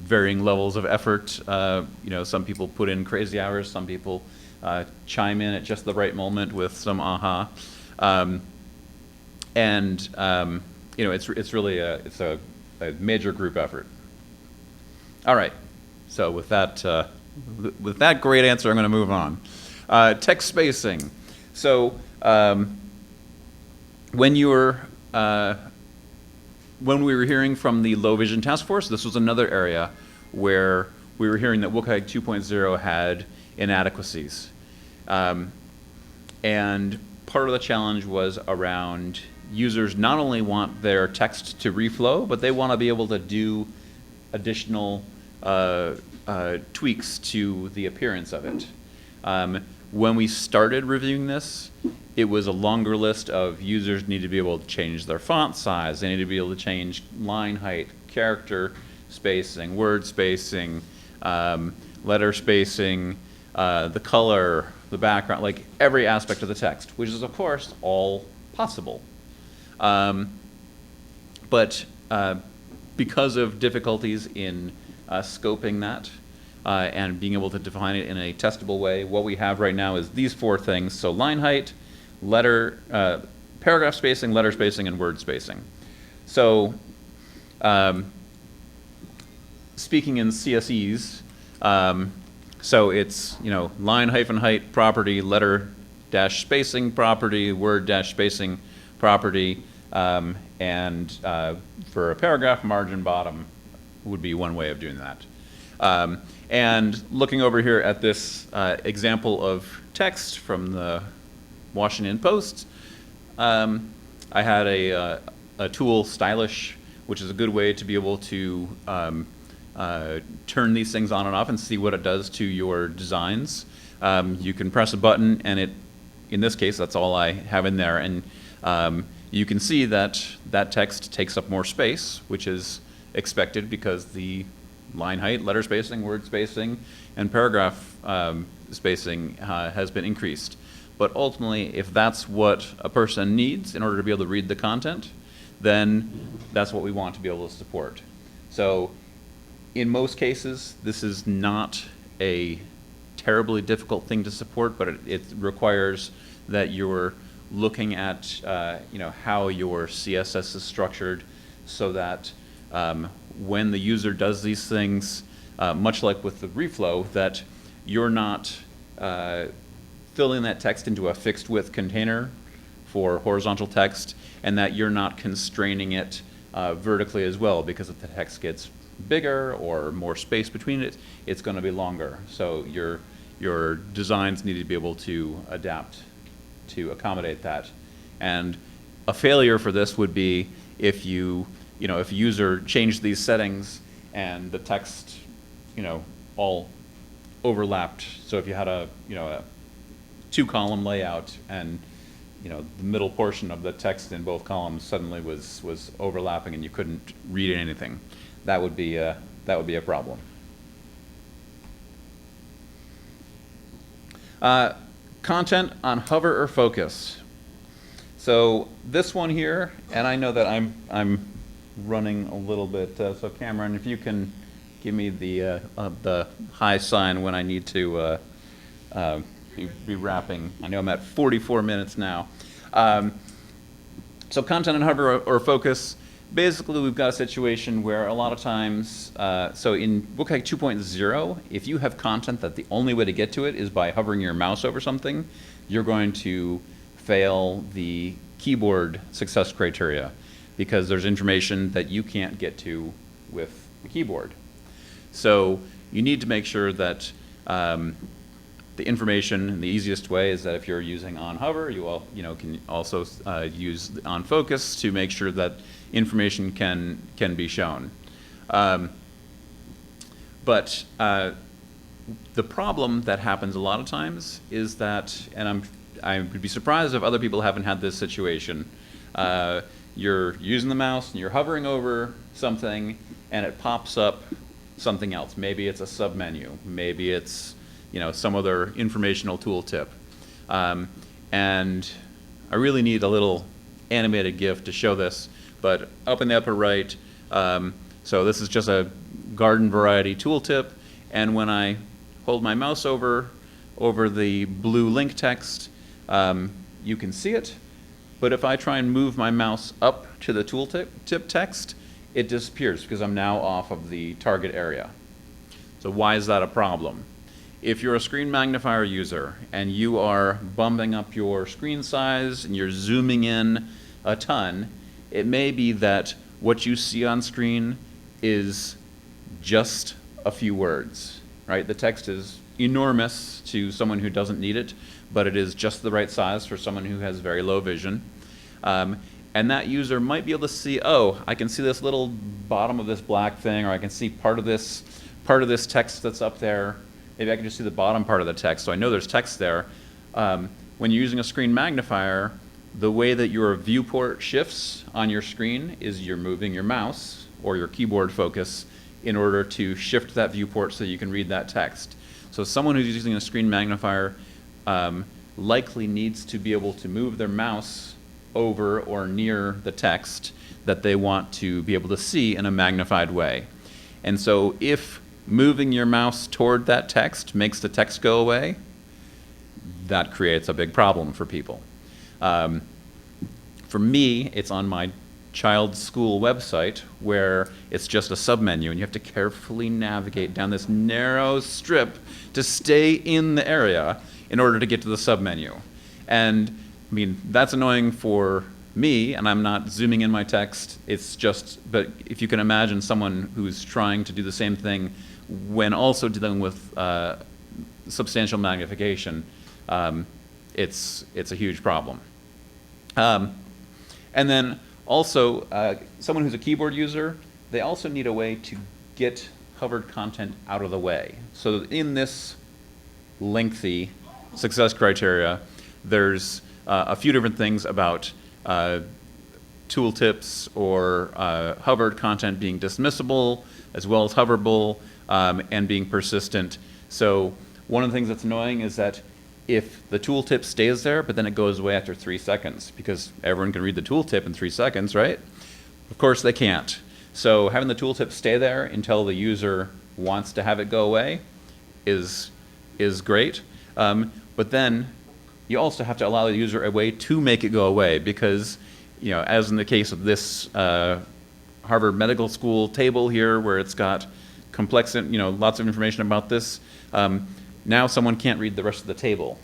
Speaker 1: varying levels of effort. Some people put in crazy hours. Some people chime in at just the right moment with some aha. It's really a major group effort. All right. So with that great answer, I'm going to move on. Text spacing. So when we were hearing from the low vision task force, this was another area where we were hearing that WCAG 2.0 had inadequacies. And part of the challenge was around users not only want their text to reflow, but they want to be able to do additional tweaks to the appearance of it. When we started reviewing this, it was a longer list of users need to be able to change their font size, they need to be able to change line height, character spacing, word spacing, letter spacing, the color, the background, like every aspect of the text, which is of course all possible. But because of difficulties in scoping that and being able to define it in a testable way, what we have right now is these four things. So line height, paragraph spacing, letter spacing, and word spacing. So speaking in CSEs, so it's line hyphen height property, letter dash spacing property, word dash spacing property, and for a paragraph, margin bottom would be one way of doing that. And looking over here at this example of text from the Washington Post, I had a tool, Stylish, which is a good way to be able to turn these things on and off and see what it does to your designs. You can press a button, and in this case, that's all I have in there. And you can see that that text takes up more space, which is expected because the line height, letter spacing, word spacing, and paragraph spacing has been increased. But ultimately, if that's what a person needs in order to be able to read the content, then that's what we want to be able to support. So in most cases, this is not a terribly difficult thing to support, but it requires that you're looking at how your CSS is structured so that when the user does these things, much like with the reflow, that you're not filling that text into a fixed width container for horizontal text, and that you're not constraining it vertically as well, because if the text gets bigger or more space between it, it's going to be longer. So your designs need to be able to adapt to accommodate that. And a failure for this would be if if a user changed these settings and the text, all overlapped. So if you had a 2-column layout and the middle portion of the text in both columns suddenly was overlapping and you couldn't read anything, that would be a problem. Content on hover or focus. So this one here, and I know that I'm running a little bit. So Cameron, if you can give me the high sign when I need to be wrapping. I know I'm at 44 minutes now. So content on hover or focus. Basically, we've got a situation where a lot of times, so in WCAG 2.0, if you have content that the only way to get to it is by hovering your mouse over something, you're going to fail the keyboard success criteria because there's information that you can't get to with the keyboard. So you need to make sure that the information, the easiest way is that if you're using on hover, you can also use on focus to make sure that information can be shown. But the problem that happens a lot of times is that, and I would be surprised if other people haven't had this situation, you're using the mouse and you're hovering over something and it pops up something else. Maybe it's a submenu. Maybe it's, some other informational tooltip. And I really need a little animated GIF to show this, but up in the upper right, so this is just a garden variety tooltip, and when I hold my mouse over the blue link text, you can see it, but if I try and move my mouse up to the tooltip text, it disappears because I'm now off of the target area. So why is that a problem? If you're a screen magnifier user and you are bumping up your screen size and you're zooming in a ton, it may be that what you see on screen is just a few words, right? The text is enormous to someone who doesn't need it, but it is just the right size for someone who has very low vision. And that user might be able to see, oh, I can see this little bottom of this black thing, or I can see part of this text that's up there. Maybe I can just see the bottom part of the text, so I know there's text there. When you're using a screen magnifier, the way that your viewport shifts on your screen is you're moving your mouse or your keyboard focus in order to shift that viewport so you can read that text. So someone who's using a screen magnifier likely needs to be able to move their mouse over or near the text that they want to be able to see in a magnified way. And so if moving your mouse toward that text makes the text go away, that creates a big problem for people. For me, it's on my child's school website where it's just a submenu and you have to carefully navigate down this narrow strip to stay in the area in order to get to the submenu. And I mean, that's annoying for me, and I'm not zooming in my text. It's just, but if you can imagine someone who's trying to do the same thing when also dealing with substantial magnification, it's a huge problem. And then also, someone who's a keyboard user, they also need a way to get hovered content out of the way. So in this lengthy success criteria, there's a few different things about tooltips or hovered content being dismissible, as well as hoverable, and being persistent. So one of the things that's annoying is that if the tooltip stays there, but then it goes away after 3 seconds, because everyone can read the tooltip in 3 seconds, right? Of course they can't. So having the tooltip stay there until the user wants to have it go away is great. But then you also have to allow the user a way to make it go away, because, as in the case of this Harvard Medical School table here, where it's got complex, lots of information about this, now someone can't read the rest of the table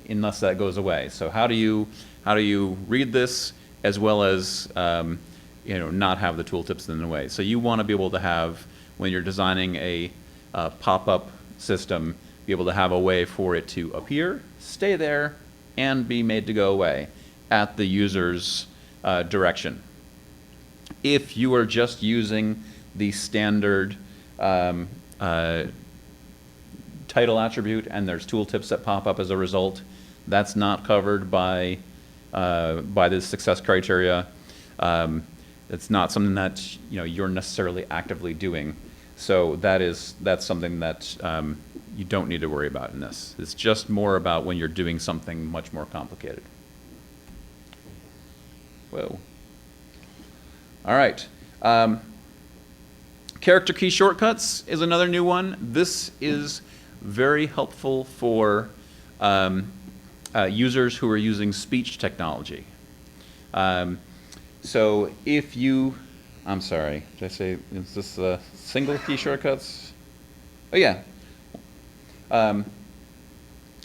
Speaker 1: unless that goes away. So how do you read this as well as not have the tooltips in the way? So you want to be able to have, when you're designing a pop-up system, be able to have a way for it to appear, stay there, and be made to go away at the user's direction. If you are just using the standard title attribute and there's tooltips that pop up as a result, that's not covered by this success criteria. It's not something that you're necessarily actively doing. So that's something that you don't need to worry about in this. It's just more about when you're doing something much more complicated. Whoa. All right. Character key shortcuts is another new one. This is very helpful for users who are using speech technology. So if you, I'm sorry, did I say, is this single key shortcuts? Oh yeah.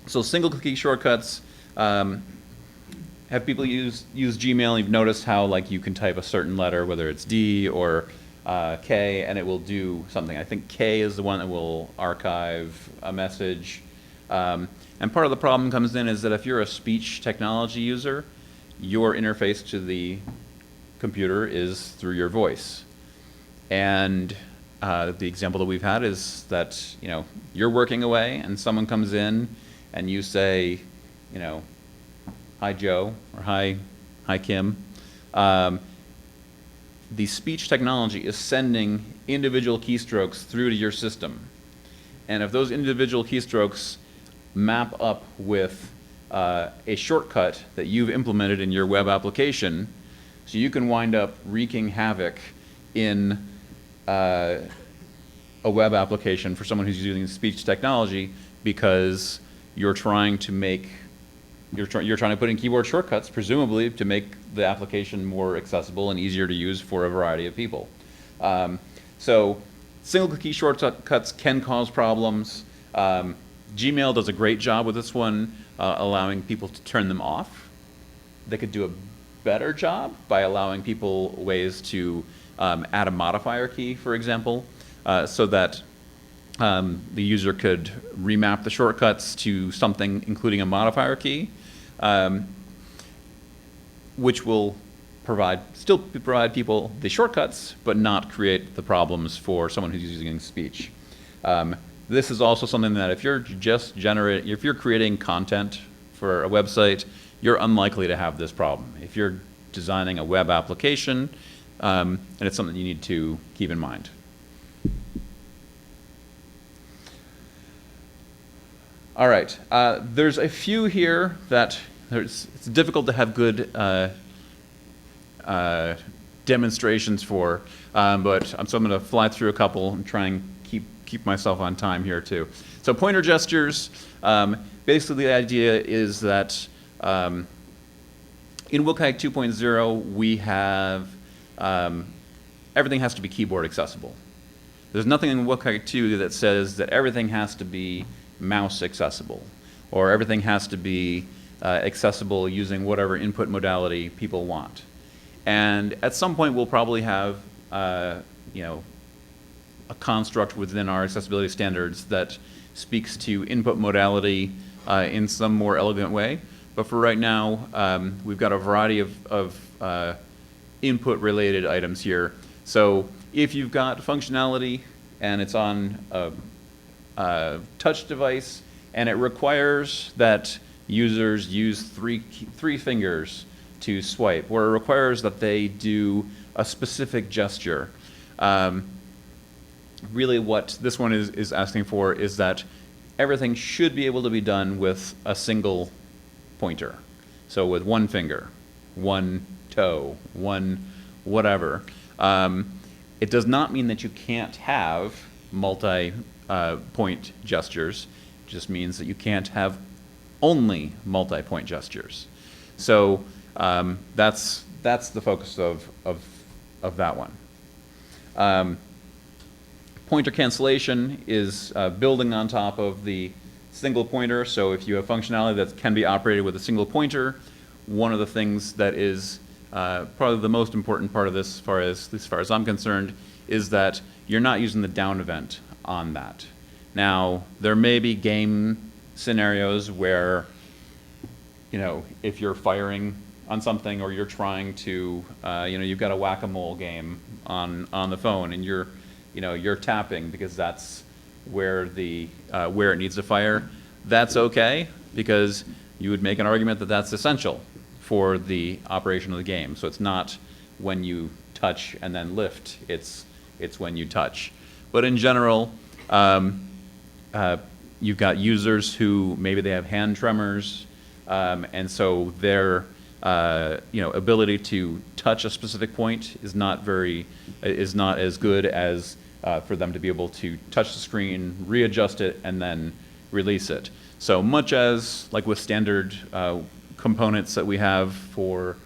Speaker 1: So single key shortcuts, have people use Gmail, you've noticed how you can type a certain letter, whether it's D or K, and it will do something. I think K is the one that will archive a message. And part of the problem comes in is that if you're a speech technology user, your interface to the computer is through your voice. And the example that we've had is that you're working away and someone comes in and you say, hi Joe, or hi Kim, the speech technology is sending individual keystrokes through to your system. And if those individual keystrokes map up with a shortcut that you've implemented in your web application, so you can wind up wreaking havoc in a web application for someone who's using speech technology because you're trying to put in keyboard shortcuts, presumably to make the application more accessible and easier to use for a variety of people. So single key shortcuts can cause problems. Gmail does a great job with this one, allowing people to turn them off. They could do a better job by allowing people ways to add a modifier key, for example, so that the user could remap the shortcuts to something including a modifier key, which will still provide people the shortcuts, but not create the problems for someone who's using speech. This is also something that if you're creating content for a website, you're unlikely to have this problem. If you're designing a web application, and it's something you need to keep in mind. All right, there's a few here that it's difficult to have good demonstrations for, but so I'm going to fly through a couple and try and keep myself on time here too. So pointer gestures, basically the idea is that in WCAG 2.0 we have everything has to be keyboard accessible. There's nothing in WCAG 2 that says that everything has to be mouse accessible, or everything has to be accessible using whatever input modality people want. And at some point we'll probably have a construct within our accessibility standards that speaks to input modality in some more elegant way. But for right now, we've got a variety of input related items here. So if you've got functionality and it's on a touch device and it requires that users use three fingers to swipe, or it requires that they do a specific gesture, really what this one is asking for is that everything should be able to be done with a single pointer. So with one finger, one toe, one whatever. It does not mean that you can't have multi-point gestures. It just means that you can't have only multi-point gestures. So that's the focus of that one. Pointer cancellation is building on top of the single pointer. So if you have functionality that can be operated with a single pointer, one of the things that is probably the most important part of this, as far as I'm concerned, is that you're not using the down event on that. Now, there may be game scenarios where, if you're firing on something or you're trying to, you've got a whack-a-mole game on the phone and you're tapping because that's where it needs to fire. That's okay, because you would make an argument that that's essential for the operation of the game. So it's not when you touch and then lift, it's when you touch. But in general, you've got users who maybe they have hand tremors, and so their ability to touch a specific point is not as good as for them to be able to touch the screen, readjust it, and then release it. So much as like with standard components that we have for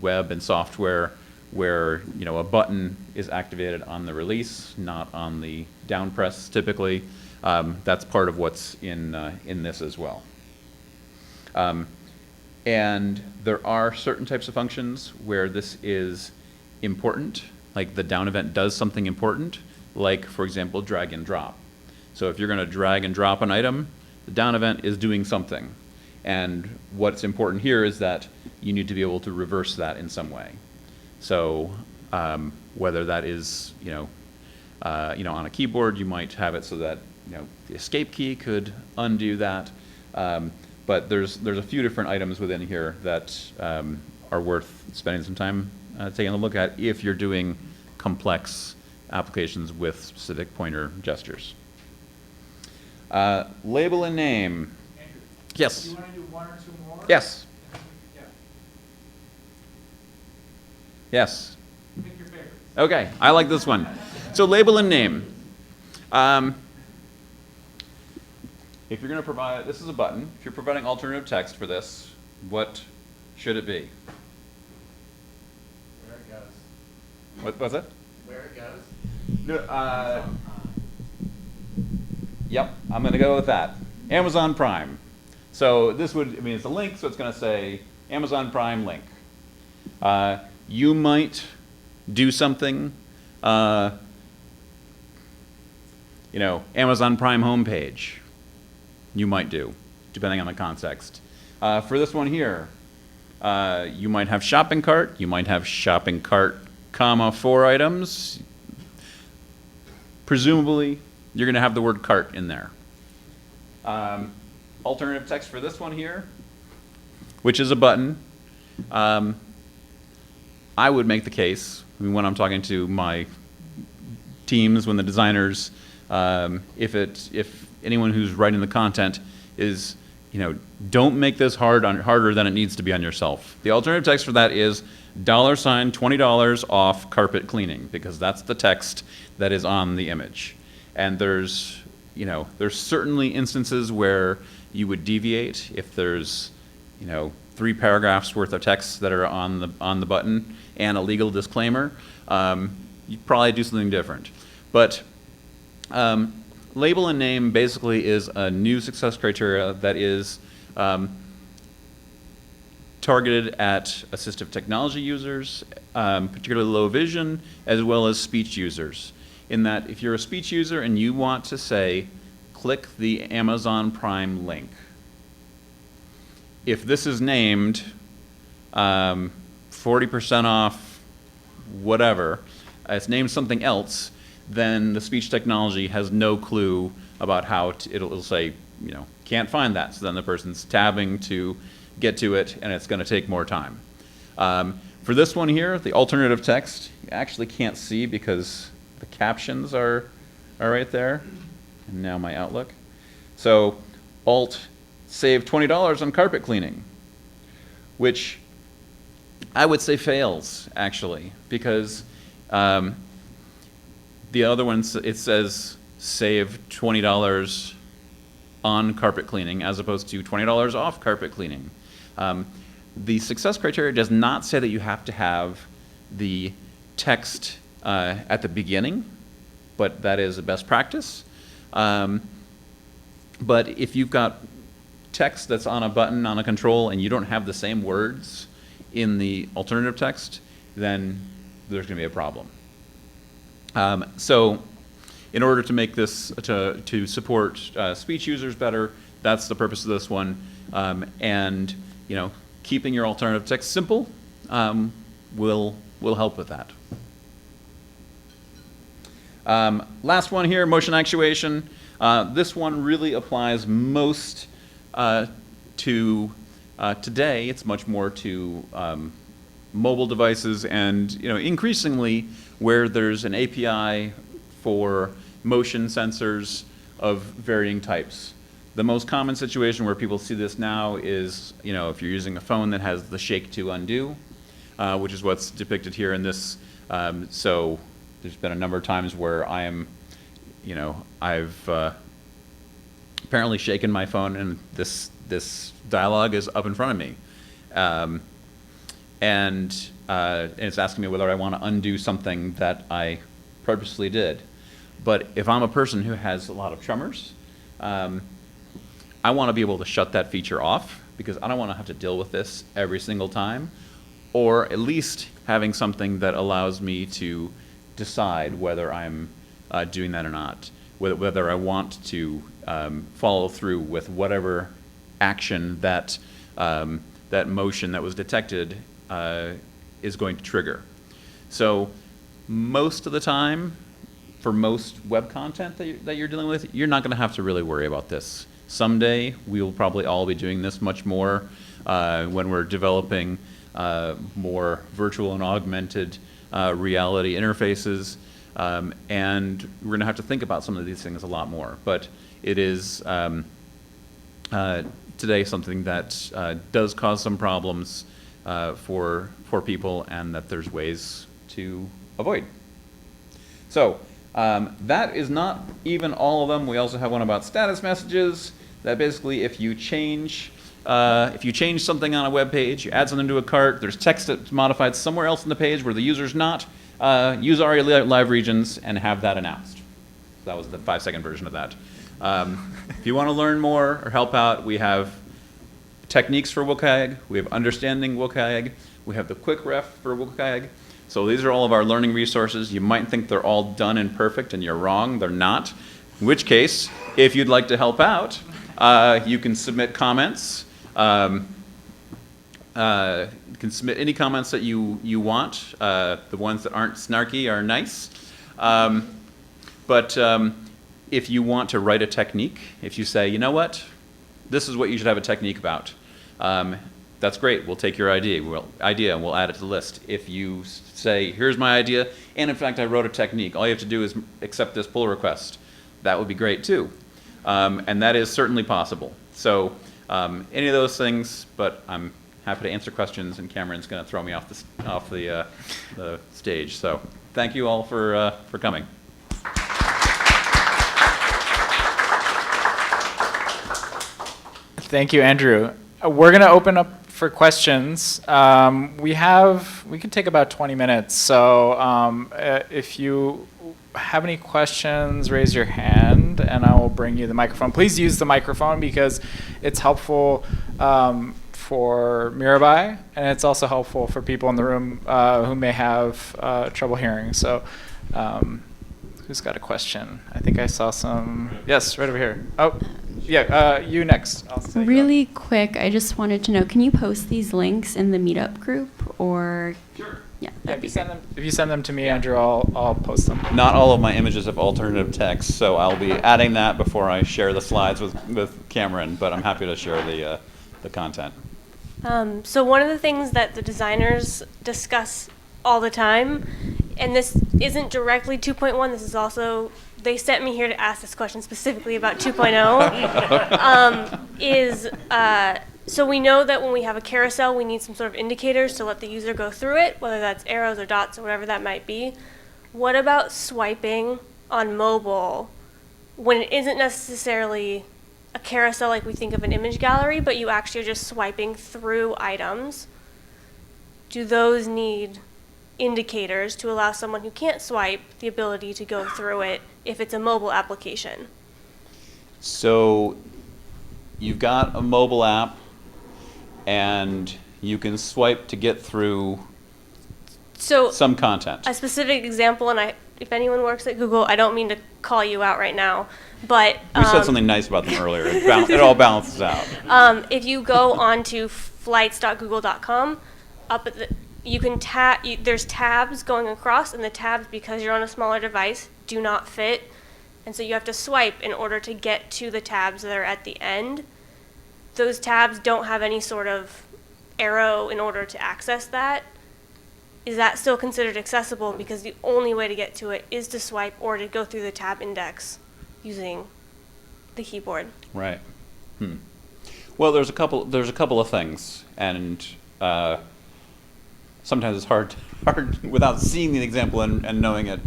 Speaker 1: web and software, where a button is activated on the release, not on the down press typically. That's part of what's in this as well. And there are certain types of functions where this is important, like the down event does something important, like for example drag and drop. So if you're going to drag and drop an item, the down event is doing something. And what's important here is that you need to be able to reverse that in some way. So whether that is on a keyboard, you might have it so that the escape key could undo that. But there's a few different items within here that are worth spending some time taking a look at if you're doing complex applications with specific pointer gestures. Label and name.
Speaker 2: Andrew,
Speaker 1: Yes.
Speaker 2: do you want to do one or two more?
Speaker 1: Yes.
Speaker 2: Yeah,
Speaker 1: Yes.
Speaker 2: pick your favorites.
Speaker 1: Okay, I like this one. So label and name. If you're going to provide, this is a button. If you're providing alternative text for this, what should it be?
Speaker 5: Where it goes.
Speaker 1: What was it?
Speaker 5: Where it goes.
Speaker 1: No, yep, I'm going to go with that. Amazon Prime. So this would, I mean, it's a link, so it's going to say Amazon Prime link. You might do something, you know, Amazon Prime homepage. You might do, depending on the context. For this one here, you might have shopping cart. You might have shopping cart, comma, 4 items. Presumably, you're going to have the word cart in there. Alternative text for this one here, which is a button. I would make the case, I mean, when I'm talking to my teams, when the designers, if anyone who's writing the content is, you know, don't make this harder than it needs to be on yourself. The alternative text for that is $20 off carpet cleaning, because that's the text that is on the image. And there's, you know, there's certainly instances where you would deviate if there's, you know, 3 paragraphs worth of text that are on the button and a legal disclaimer. You'd probably do something different. But label and name basically is a new success criteria that is targeted at assistive technology users, particularly low vision, as well as speech users. In that, if you're a speech user and you want to say, click the Amazon Prime link, if this is named 40% off whatever, it's named something else, then the speech technology has no clue about how it'll say, you know, can't find that. So then the person's tabbing to get to it, and it's going to take more time. For this one here, the alternative text, you actually can't see because the captions are right there. And now my Outlook. So Alt save $20 on carpet cleaning, which I would say fails, actually, because the other one, it says save $20 on carpet cleaning as opposed to $20 off carpet cleaning. The success criteria does not say that you have to have the text at the beginning, but that is a best practice. But if you've got text that's on a button, on a control, and you don't have the same words in the alternative text, then there's going to be a problem. So in order to make this, to support speech users better, that's the purpose of this one. And, you know, keeping your alternative text simple will help with that. Last one here, motion actuation. This one really applies most to today. It's much more to mobile devices, and, you know, increasingly where there's an API for motion sensors of varying types. The most common situation where people see this now is, you know, if you're using a phone that has the shake to undo, which is what's depicted here in this. So there's been a number of times where I am, you know, I've apparently shaken my phone and this dialogue is up in front of me. And it's asking me whether I want to undo something that I purposely did. But if I'm a person who has a lot of tremors, I want to be able to shut that feature off, because I don't want to have to deal with this every single time, or at least having something that allows me to decide whether I'm doing that or not, whether I want to follow through with whatever action that that motion that was detected is going to trigger. So most of the time, for most web content that you're dealing with, you're not going to have to really worry about this. Someday, we will probably all be doing this much more when we're developing more virtual and augmented reality interfaces. And we're going to have to think about some of these things a lot more. But it is today something that does cause some problems for people, and that there's ways to avoid. So that is not even all of them. We also have one about status messages, that basically if you change something on a web page, you add something to a cart, there's text that's modified somewhere else in the page where the user's not, use ARIA live regions and have that announced. That was the 5-second version of that. If you want to learn more or help out, we have techniques for WCAG, we have understanding WCAG, we have the quick ref for WCAG. So these are all of our learning resources. You might think they're all done and perfect, and you're wrong, they're not. In which case, if you'd like to help out, you can submit comments. You can submit any comments that you want. The ones that aren't snarky are nice. But if you want to write a technique, if you say, you know what, this is what you should have a technique about, that's great. We'll take your idea and we'll add it to the list. If you say, here's my idea, and in fact I wrote a technique, all you have to do is accept this pull request. That would be great too. And that is certainly possible. So any of those things, but I'm happy to answer questions, and Cameron's going to throw me off the stage. So thank you all for coming.
Speaker 2: Thank you, Andrew. We're going to open up for questions. We can take about 20 minutes. So if you have any questions, raise your hand and I will bring you the microphone. Please use the microphone because it's helpful for Mirabai, and it's also helpful for people in the room who may have trouble hearing. So who's got a question? I think I saw some. Yes, right over here. Oh, yeah, you next.
Speaker 8: Really quick, I just wanted to know, can you post these links in the meetup group, or?
Speaker 1: Sure.
Speaker 8: Yeah,
Speaker 2: If you send them to me, Andrew, I'll post them.
Speaker 1: Not all of my images have alternative text, so I'll be adding that before I share the slides with Cameron, but I'm happy to share the content.
Speaker 9: So one of the things that the designers discuss all the time, and this isn't directly 2.1, this is also, they sent me here to ask this question specifically about 2.0, so we know that when we have a carousel, we need some sort of indicators to let the user go through it, whether that's arrows or dots or whatever that might be. What about swiping on mobile when it isn't necessarily a carousel like we think of an image gallery, but you actually are just swiping through items? Do those need indicators to allow someone who can't swipe the ability to go through it if it's a mobile application?
Speaker 1: So you've got a mobile app and you can swipe to get through some content.
Speaker 9: A specific example, and if anyone works at Google, I don't mean to call you out right now, but
Speaker 1: we said something nice about them earlier. It all balances out.
Speaker 9: If you go onto flights.google.com, up at you can there's tabs going across, and the tabs, because you're on a smaller device, do not fit, and so you have to swipe in order to get to the tabs that are at the end. Those tabs don't have any sort of arrow in order to access that. Is that still considered accessible because the only way to get to it is to swipe or to go through the tab index using the keyboard?
Speaker 1: Right. Well, there's a couple of things, and sometimes it's hard without seeing the example and knowing it.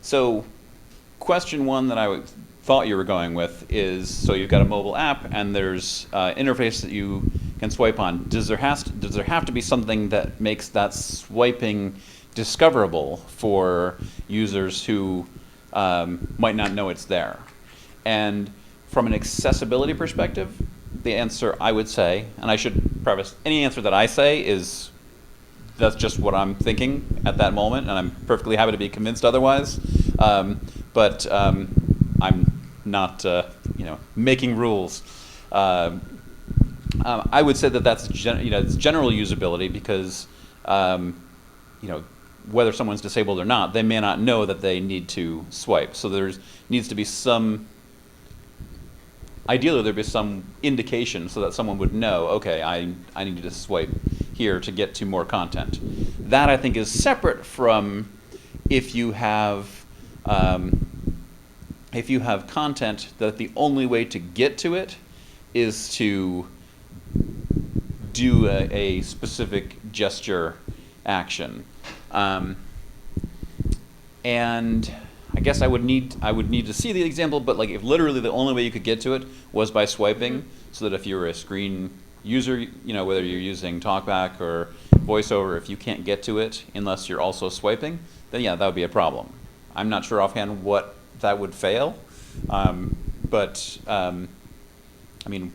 Speaker 1: So question one that I thought you were going with is, so you've got a mobile app and there's interface that you can swipe on. Does there have to be something that makes that swiping discoverable for users who might not know it's there? And from an accessibility perspective, the answer I would say, and I should preface, any answer that I say is that's just what I'm thinking at that moment, and I'm perfectly happy to be convinced otherwise. But I'm not, making rules. I would say that's it's general usability because, whether someone's disabled or not, they may not know that they need to swipe. So needs to be ideally there'd be some indication so that someone would know, okay, I need to swipe here to get to more content. That I think is separate from if you have content that the only way to get to it is to do a specific gesture action. And I guess I would need to see the example, but like if literally the only way you could get to it was by swiping, so that if you're a screen user, you know, whether you're using TalkBack or VoiceOver, if you can't get to it unless you're also swiping, then yeah, that would be a problem. I'm not sure offhand what that would fail, but I mean,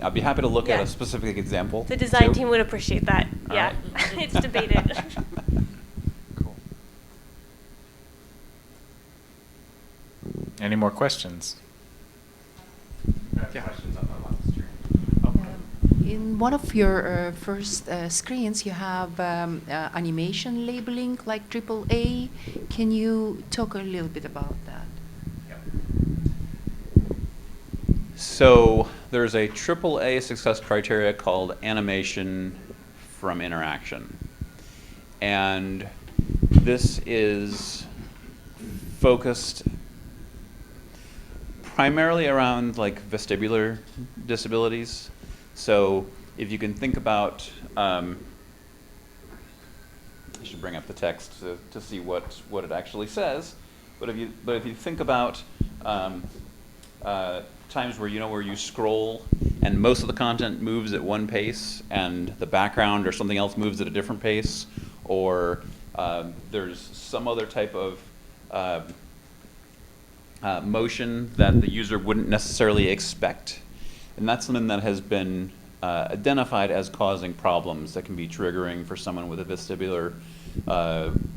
Speaker 1: I'd be happy to look at a specific example.
Speaker 9: The design
Speaker 1: too.
Speaker 9: team would appreciate that.
Speaker 1: All
Speaker 9: Yeah,
Speaker 1: right.
Speaker 9: it's debated.
Speaker 2: Cool. Any more questions? Yeah.
Speaker 10: In one of your first screens, you have animation labeling like AAA. Can you talk a little bit about that?
Speaker 1: So there's a AAA success criteria called animation from interaction. And this is focused primarily around like vestibular disabilities. So if you can think about, I should bring up the text to see what it actually says. But if you think about times where you scroll and most of the content moves at one pace and the background or something else moves at a different pace, or there's some other type of motion that the user wouldn't necessarily expect. And that's something that has been identified as causing problems that can be triggering for someone with a vestibular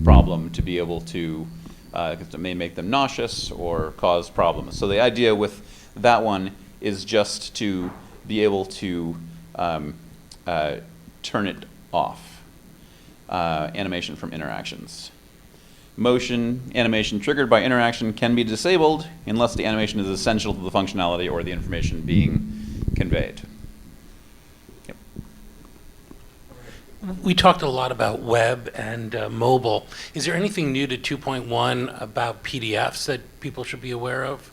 Speaker 1: problem to be able to, because it may make them nauseous or cause problems. So the idea with that one is just to be able to turn it off, animation from interactions. Motion animation triggered by interaction can be disabled unless the animation is essential to the functionality or the information being conveyed. Yep.
Speaker 11: We talked a lot about web and mobile. Is there anything new to 2.1 about PDFs that people should be aware of?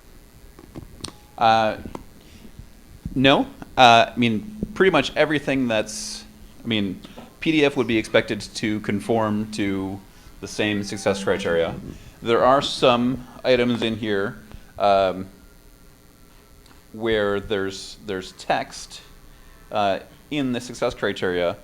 Speaker 1: No. I mean, pretty much everything PDF would be expected to conform to the same success criteria. There are some items in here where there's text in the success criteria,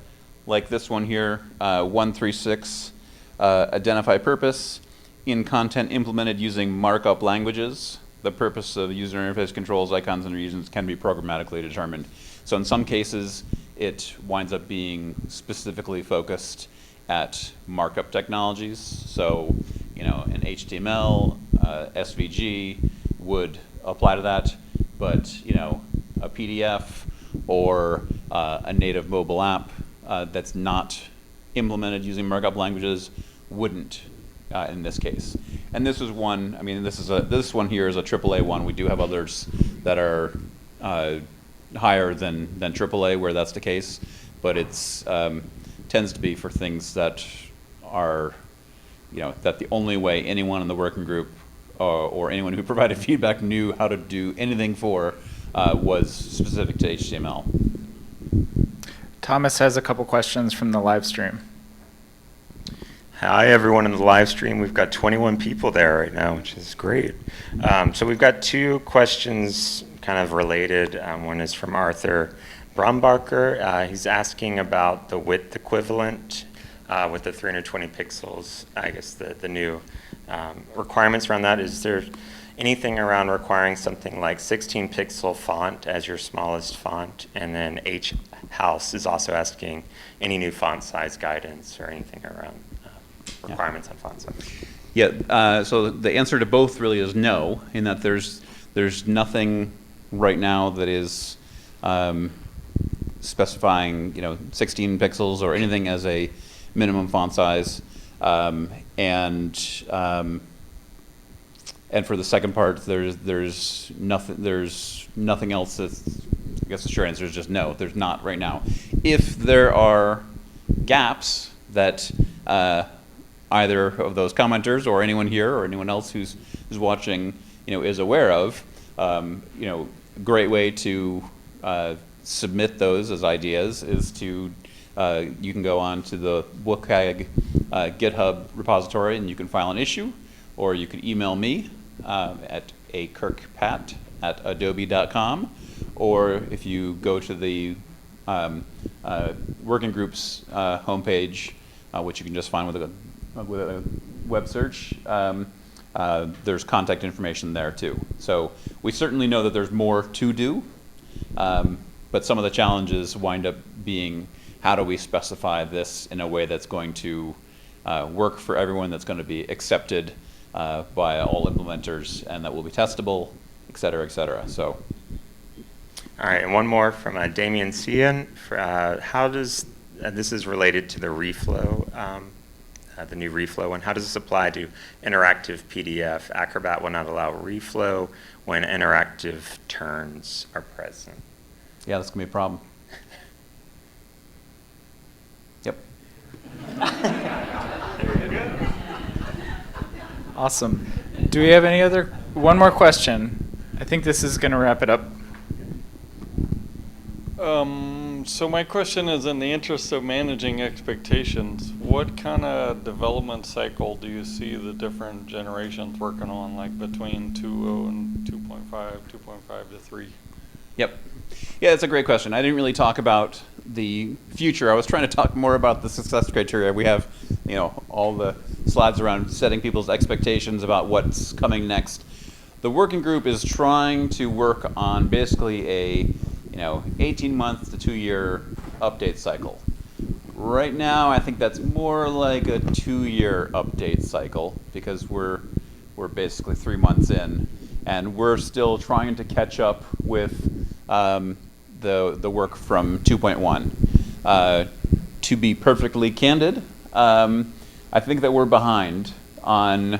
Speaker 1: like this one here, 136, identify purpose in content implemented using markup languages. The purpose of user interface controls, icons, and regions can be programmatically determined. So in some cases, it winds up being specifically focused at markup technologies. So, an HTML, SVG would apply to that, but, a PDF or a native mobile app that's not implemented using markup languages wouldn't in this case. And this is one, this one here is a AAA one. We do have others that are higher than AAA where that's the case, but it's tends to be for things that are, that the only way anyone in the working group or anyone who provided feedback knew how to do anything for was specific to HTML.
Speaker 2: Thomas has a couple questions from the live stream.
Speaker 4: Hi, everyone in the live stream. We've got 21 people there right now, which is great. So we've got two questions kind of related. One is from Arthur Brombacher. He's asking about the width equivalent with the 320 pixels. I guess the new requirements around that. Is there anything around requiring something like 16 pixel font as your smallest font? And then H House is also asking any new font size guidance or anything around requirements on font size.
Speaker 1: Yeah, so the answer to both really is no, in that there's nothing right now that is specifying 16 pixels or anything as a minimum font size, and for the second part, there's nothing else that's I guess the short answer is just no, there's not right now. If there are gaps that either of those commenters or anyone here or anyone else who's watching, is aware of, great way to submit those as ideas is to you can go on to the WCAG GitHub repository and you can file an issue, or you can email me at akirkpat@adobe.com, or if you go to the working groups homepage, which you can just find with a web search, there's contact information there too. So we certainly know that there's more to do, but some of the challenges wind up being, how do we specify this in a way that's going to work for everyone, that's going to be accepted by all implementers, and that will be testable, et cetera, et cetera. So.
Speaker 4: All right, and one more from Damien Cian. How does, this is related to the reflow, the new reflow one. How does this apply to interactive PDF? Acrobat will not allow reflow when interactive turns are present.
Speaker 1: Yeah, that's going to be a problem. Yep.
Speaker 2: Awesome. Do we have one more question? I think this is going to wrap it up.
Speaker 12: So my question is, in the interest of managing expectations, what kind of development cycle do you see the different generations working on, like between 2.0 and 2.5, 2.5 to 3?
Speaker 1: Yep. Yeah, it's a great question. I didn't really talk about the future. I was trying to talk more about the success criteria. We have, all the slides around setting people's expectations about what's coming next. The working group is trying to work on basically a 18-month to 2-year update cycle. Right now, I think that's more like a 2-year update cycle, because we're basically 3 months in, and we're still trying to catch up with the work from 2.1. To be perfectly candid, I think that we're behind on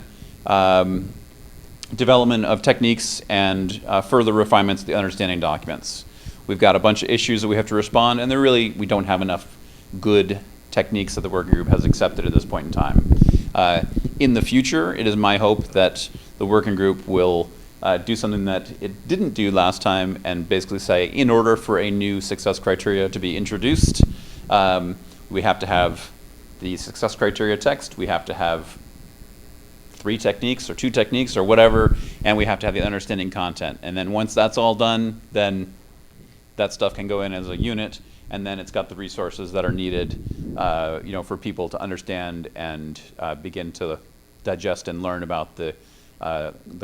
Speaker 1: development of techniques and further refinements of the understanding documents. We've got a bunch of issues that we have to respond, and we don't have enough good techniques that the working group has accepted at this point in time. In the future, it is my hope that the working group will do something that it didn't do last time, and basically say, in order for a new success criteria to be introduced, we have to have the success criteria text, we have to have 3 techniques or 2 techniques or whatever, and we have to have the understanding content. And then once that's all done, then that stuff can go in as a unit, and then it's got the resources that are needed, for people to understand and begin to digest and learn about the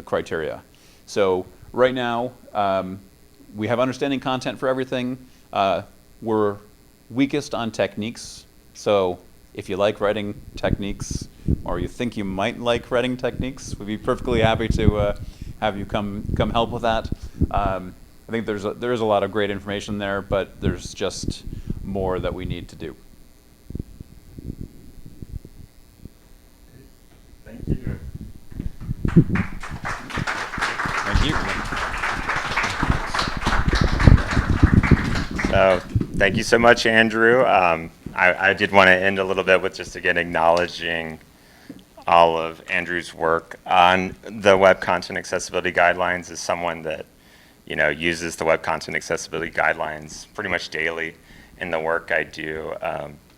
Speaker 1: criteria. So right now, we have understanding content for everything. We're weakest on techniques. So if you like writing techniques, or you think you might like writing techniques, we'd be perfectly happy to have you come help with that. I think there is a lot of great information there, but there's just more that we need to do.
Speaker 4: Thank you.
Speaker 1: Thank you.
Speaker 4: So thank you so much, Andrew. I did want to end a little bit with just, again, acknowledging all of Andrew's work on the Web Content Accessibility Guidelines. As someone that uses the Web Content Accessibility Guidelines pretty much daily in the work I do.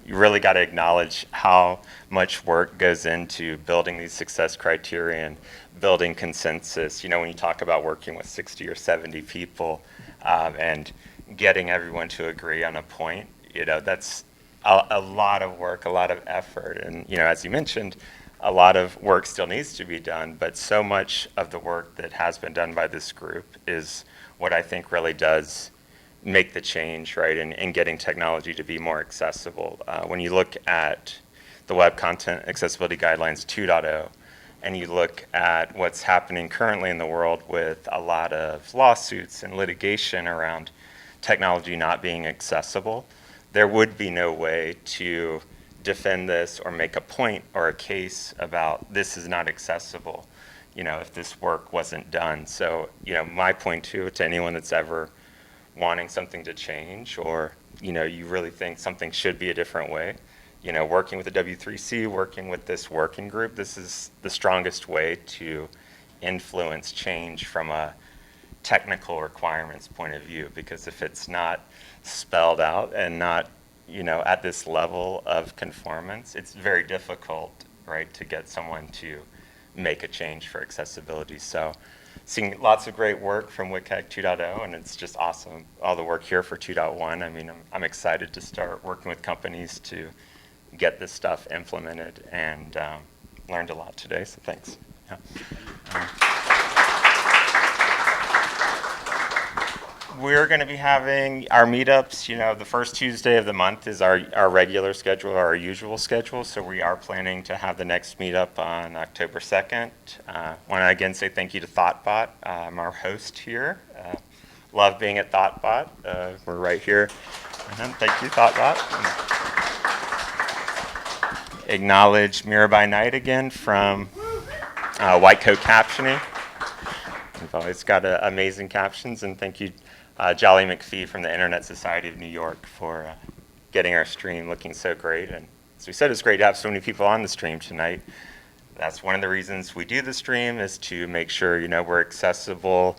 Speaker 4: You really got to acknowledge how much work goes into building these success criteria and building consensus. When you talk about working with 60 or 70 people and getting everyone to agree on a point, that's a lot of work, a lot of effort. And, as you mentioned, a lot of work still needs to be done, but so much of the work that has been done by this group is what I think really does make the change, right, in getting technology to be more accessible. When you look at the Web Content Accessibility Guidelines 2.0, and you look at what's happening currently in the world with a lot of lawsuits and litigation around technology not being accessible, there would be no way to defend this or make a point or a case about this is not accessible, if this work wasn't done. So, my point too, to anyone that's ever wanting something to change, or you really think something should be a different way, working with the W3C, working with this working group, this is the strongest way to influence change from a technical requirements point of view, because if it's not spelled out and not at this level of conformance, it's very difficult, right, to get someone to make a change for accessibility. So seeing lots of great work from WCAG 2.0, and it's just awesome, all the work here for 2.1. I mean, I'm excited to start working with companies to get this stuff implemented, and learned a lot today, so thanks. Yeah. We're going to be having our meetups, the first Tuesday of the month is our regular schedule, our usual schedule, so we are planning to have the next meetup on October 2nd. Want to again say thank you to ThoughtBot, I'm our host here. Love being at ThoughtBot. We're right here. Thank you, ThoughtBot. Acknowledge Mirabai Knight again from White Coat Captioning. We've always got amazing captions, and thank you, Jolly McPhee from the Internet Society of New York, for getting our stream looking so great. And as we said, it's great to have so many people on the stream tonight. That's one of the reasons we do the stream, is to make sure we're accessible,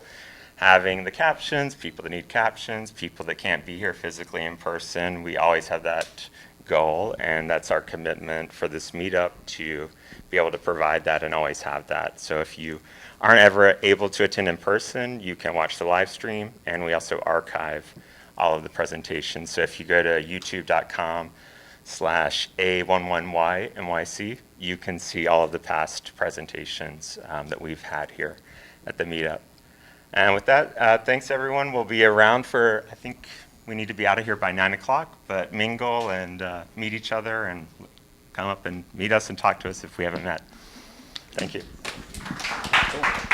Speaker 4: having the captions, people that need captions, people that can't be here physically in person. We always have that goal, and that's our commitment for this meetup, to be able to provide that and always have that. So if you aren't ever able to attend in person, you can watch the live stream, and we also archive all of the presentations. So if you go to youtube.com/A11YNYC, you can see all of the past presentations that we've had here at the meetup. And with that, thanks everyone. We'll be around for, I think we need to be out of here by 9 o'clock, but mingle and meet each other, and come up and meet us and talk to us if we haven't met. Thank you. Cool.